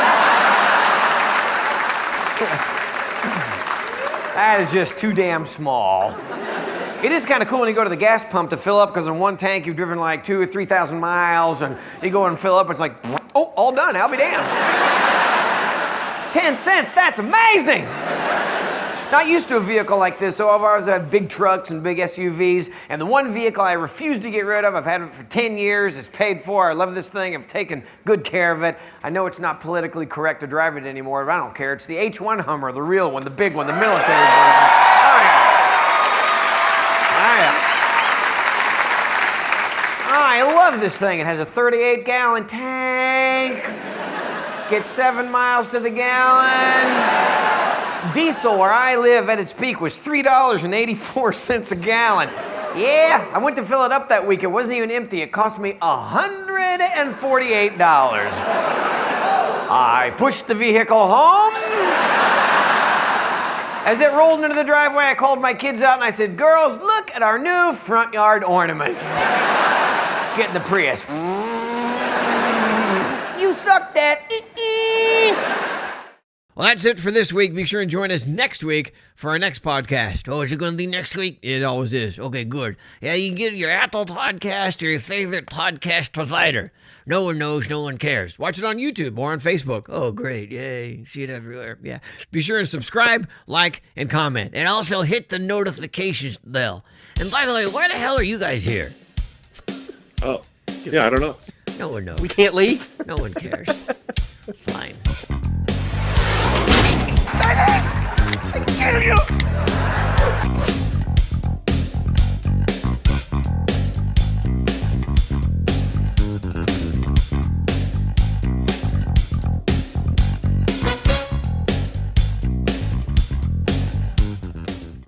that is just too damn small. It is kind of cool when you go to the gas pump to fill up, because in one tank you've driven like 2,000 or 3,000 miles, and you go and fill up, it's like, oh, all done, I'll be damned. 10 cents, that's amazing! Not used to a vehicle like this, so I've always had big trucks and big SUVs, and the one vehicle I refuse to get rid of, I've had it for 10 years, it's paid for, I love this thing, I've taken good care of it. I know it's not politically correct to drive it anymore, but I don't care. It's the H1 Hummer, the real one, the big one, the military version. Oh yeah. Oh yeah. Oh, I love this thing. It has a 38-gallon tank, gets 7 miles to the gallon. Diesel, where I live at its peak, was $3.84 a gallon. Yeah, I went to fill it up that week. It wasn't even empty. It cost me $148. I pushed the vehicle home. As it rolled into the driveway, I called my kids out and I said, girls, look at our new front yard ornament. Get the Prius. You sucked at. Well, that's it for this week. Be sure and join us next week for our next podcast. Oh, is it going to be next week? It always is. Okay, good. Yeah, you can get your Apple podcast or your favorite podcast provider. No one knows, no one cares. Watch it on YouTube or on Facebook. Oh, great. Yay. See it everywhere. Yeah. Be sure and subscribe, like, and comment. And also hit the notifications bell. And by the way, why the hell are you guys here? Oh, yeah, I don't know. No one knows. We can't leave? No one cares. Fine. Silence! I kill you!